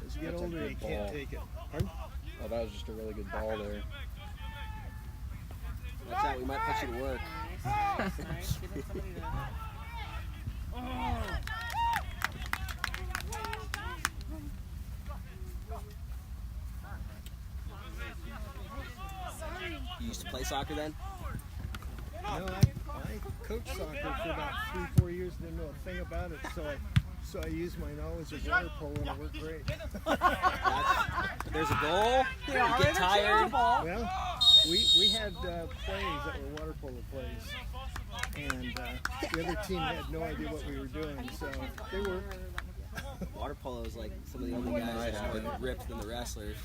As you get That's a older, good you can't ball. take it. Pardon? Oh, that was just a really good ball there. Watch out, we might put you to work. Nice. Give him somebody to. You used to play soccer then? No, I coached soccer for about 3-4 years. Didn't know a thing about it, so I used my knowledge of water polo and it worked great. There's a goal. You get tired. Well, we had plays that were water polo plays, and the other team had no idea what we were doing, so they worked. Water polo is like some of the only guys that are ripped than the wrestlers.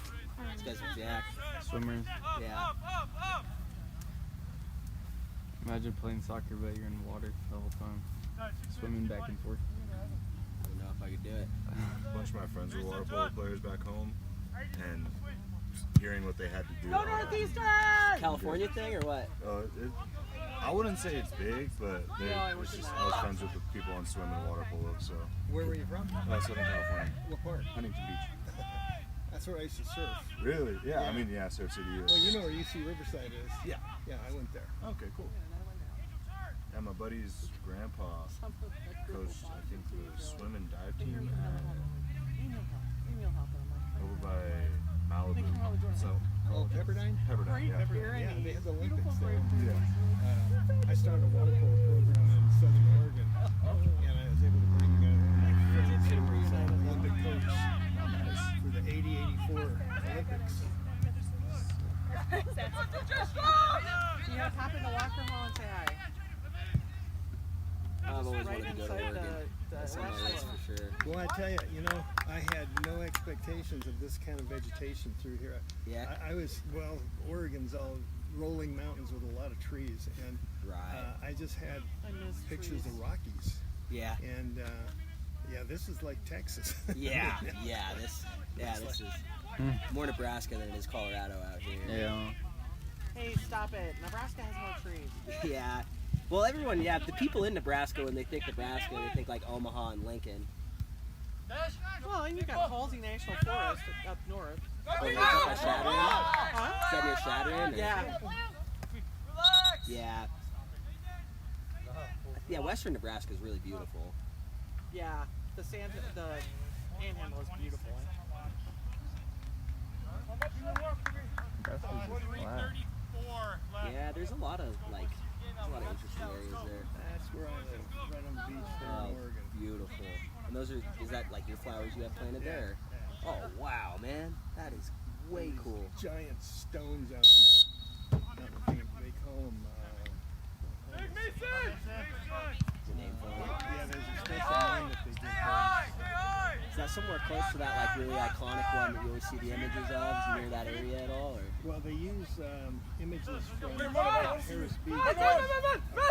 These guys are jacked. Swimmers. Yeah. Imagine playing soccer, but you're in water the whole time. Swimming back and forth. I don't know if I could do it. A bunch of my friends were water polo players back home, and hearing what they had to do. Go Northeastern! California thing or what? I wouldn't say it's big, but I was friends with the people on swim and water polo. So. Where were you from? Southern California. What part? Huntington Beach. That's where I used to surf. Really? Yeah. I mean, yeah, Surf City is. Well, you know where UC Riverside is. Yeah. Yeah, I went there. Okay, cool. Yeah, my buddy's grandpa coached, I think, the swim and dive team over by Malibu. So, Oh, Pepperdine? Pepperdine, yeah. Yeah, they had the Olympics there. Yeah. I started a water polo program in Southern Oregon, and I was able to bring my friends who was an Olympic coach for the 80-84 Olympics. You have to hop in the locker hall and say hi. I've always Right wanted to go to inside Oregon. the That's on my west list shore. for sure. Well, I tell you, I had no expectations of this kind of vegetation through here. Yeah. I was, well, Oregon's all rolling mountains with a lot of trees, and I just had pictures of Rockies. Yeah. And yeah, this is like Texas. Yeah. This is more Nebraska than it is Colorado out here. Yeah. Hey, stop it. Nebraska has more trees. Yeah. Well, everyone, the people in Nebraska, when they think Nebraska, they think like Omaha and Lincoln. Well, and you got Halsey National Forest up north. Oh, you're talking about Shattering? Huh? Is that near Shattering? or- Yeah. Yeah. Yeah, western Nebraska is really beautiful. Yeah. The Panhandle is beautiful. Yeah, there's a lot of interesting areas there. That's where I live, right on the beach there Oh, in Oregon. beautiful. And is that like your flowers you have planted there? Oh, wow, man. That is way these cool. giant stones out in the they call them Is the name for it? yeah, there's a special name that they give those. Is that somewhere close to that like really iconic one that you always see the images of? Is it near that area at all? Or? Well, they use images from Harris Beach, a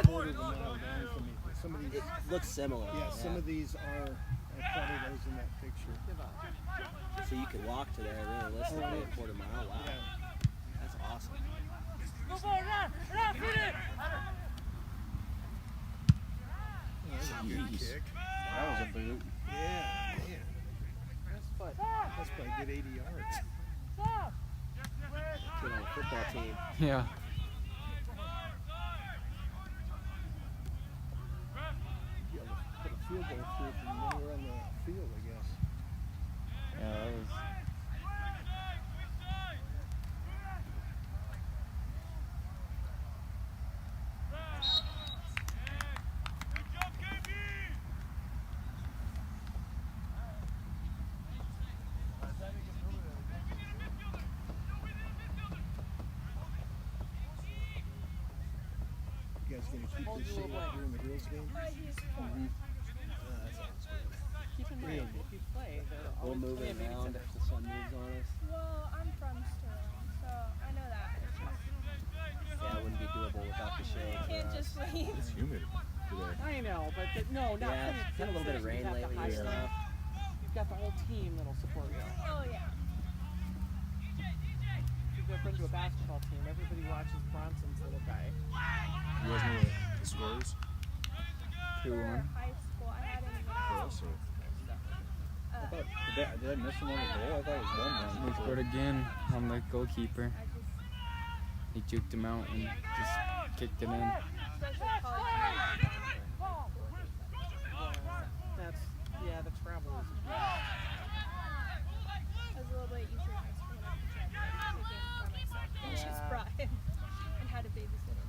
quarter of a mile down from me. Some of these, It looks similar. yeah, some of these are probably those in that picture. So you could walk to there realistically a quarter mile. Wow. Yeah. That's awesome. That's a good kick. That was a boot. Yeah, man. That's probably a good 80 yards. Kid on a football team. Yeah. You able to put a field goal through from anywhere on the field, I guess. Yeah, that was. You guys gonna keep this shit up during the girls' game? That's awesome. Keep in mind, if you play, they're We'll always move playing it around babysitter. if the sun moves on us. Well, I'm from Sterling, so I know that. It's just, Yeah, it wouldn't be doable without the shade. you can't for us. just leave. It's humid today. I know, but no, not Yeah, for it's had a little bit of rain lately and stuff. You've got the whole team that'll support you. Oh, yeah. You've got friends to a basketball team. Everybody watches Bronson's little guy. You guys know what the score is? 2-1. High school, I had him in For us or? I thought, did I miss him on the goal? I thought it was 1-1. We scored again on the goalkeeper. He juked him out and just kicked it in. Yeah, the travel is huge. I was a little bit easier in high school when I could take it by myself. And just brought him and had a babysitter.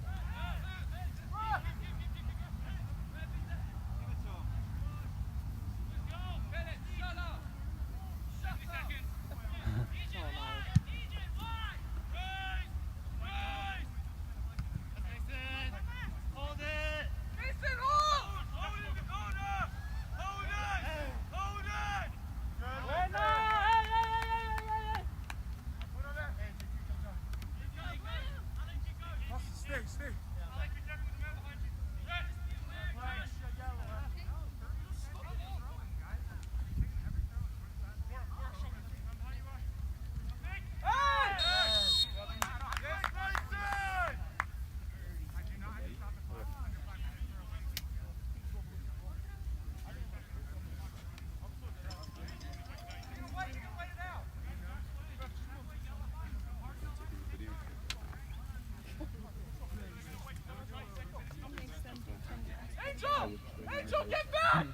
Angel, get back!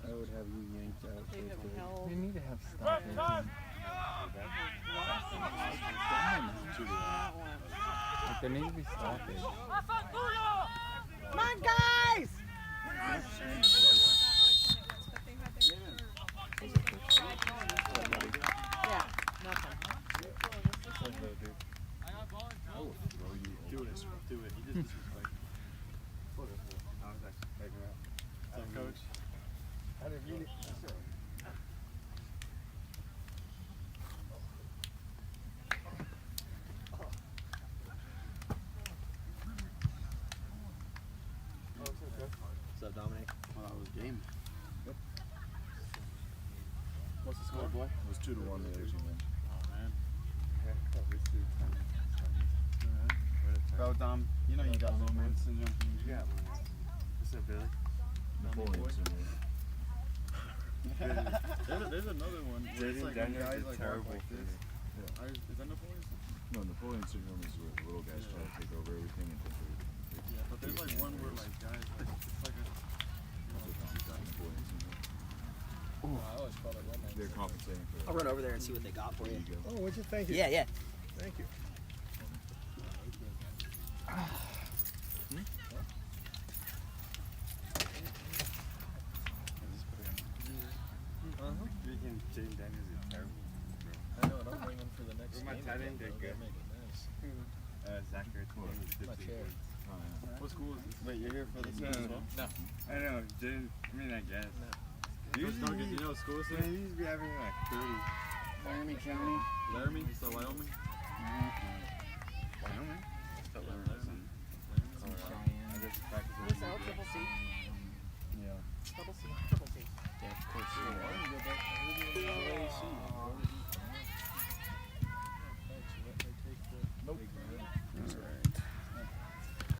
I would have you yanked out. They have held. They need to have stoppage. Like, there needs to be stoppage. Come on, guys! Yeah, nothing. I will throw you over. Do it. He just disrespected. I was actually taking it out. So, coach, I didn't mean it. What's up, Dominic? Well, that was game. Yep. What's the score, boy? It was 2-1 the other team won. Oh, man. Bro, Dom, you know you got low man syndrome. Yeah. What's up, Billy? Napoleon syndrome. There's another one. Where it's like when guys like terrible walk like this. Yeah. Is that Napoleon syndrome? No, Napoleon syndrome is where the little guys try to take over everything and think they're Yeah, but there's like one where like guys like it's like a. Napoleon syndrome. I always called it romance. They're compensating for I'll run over there and see what they got for There you. you go. Oh, would you? Thank you. Yeah, yeah. Thank you. Freaking James Daniels is terrible, bro. I know it I'm winging for the next Where'd my game tight again, end bro. go? Gotta make it nice. Zachary. My chair. What school is this? Wait, you're here for this No, school as well? no. I know, James. I mean, I guess. No. Usually, Duncan, do you know what school this is? man, you used to be having like 30. Laramie County. Laramie? Is that Wyoming? Wyoming? Cheyenne. I guess it's practice. Was L triple C? Yeah. Double C? Triple C. Yeah, of course. Why don't you go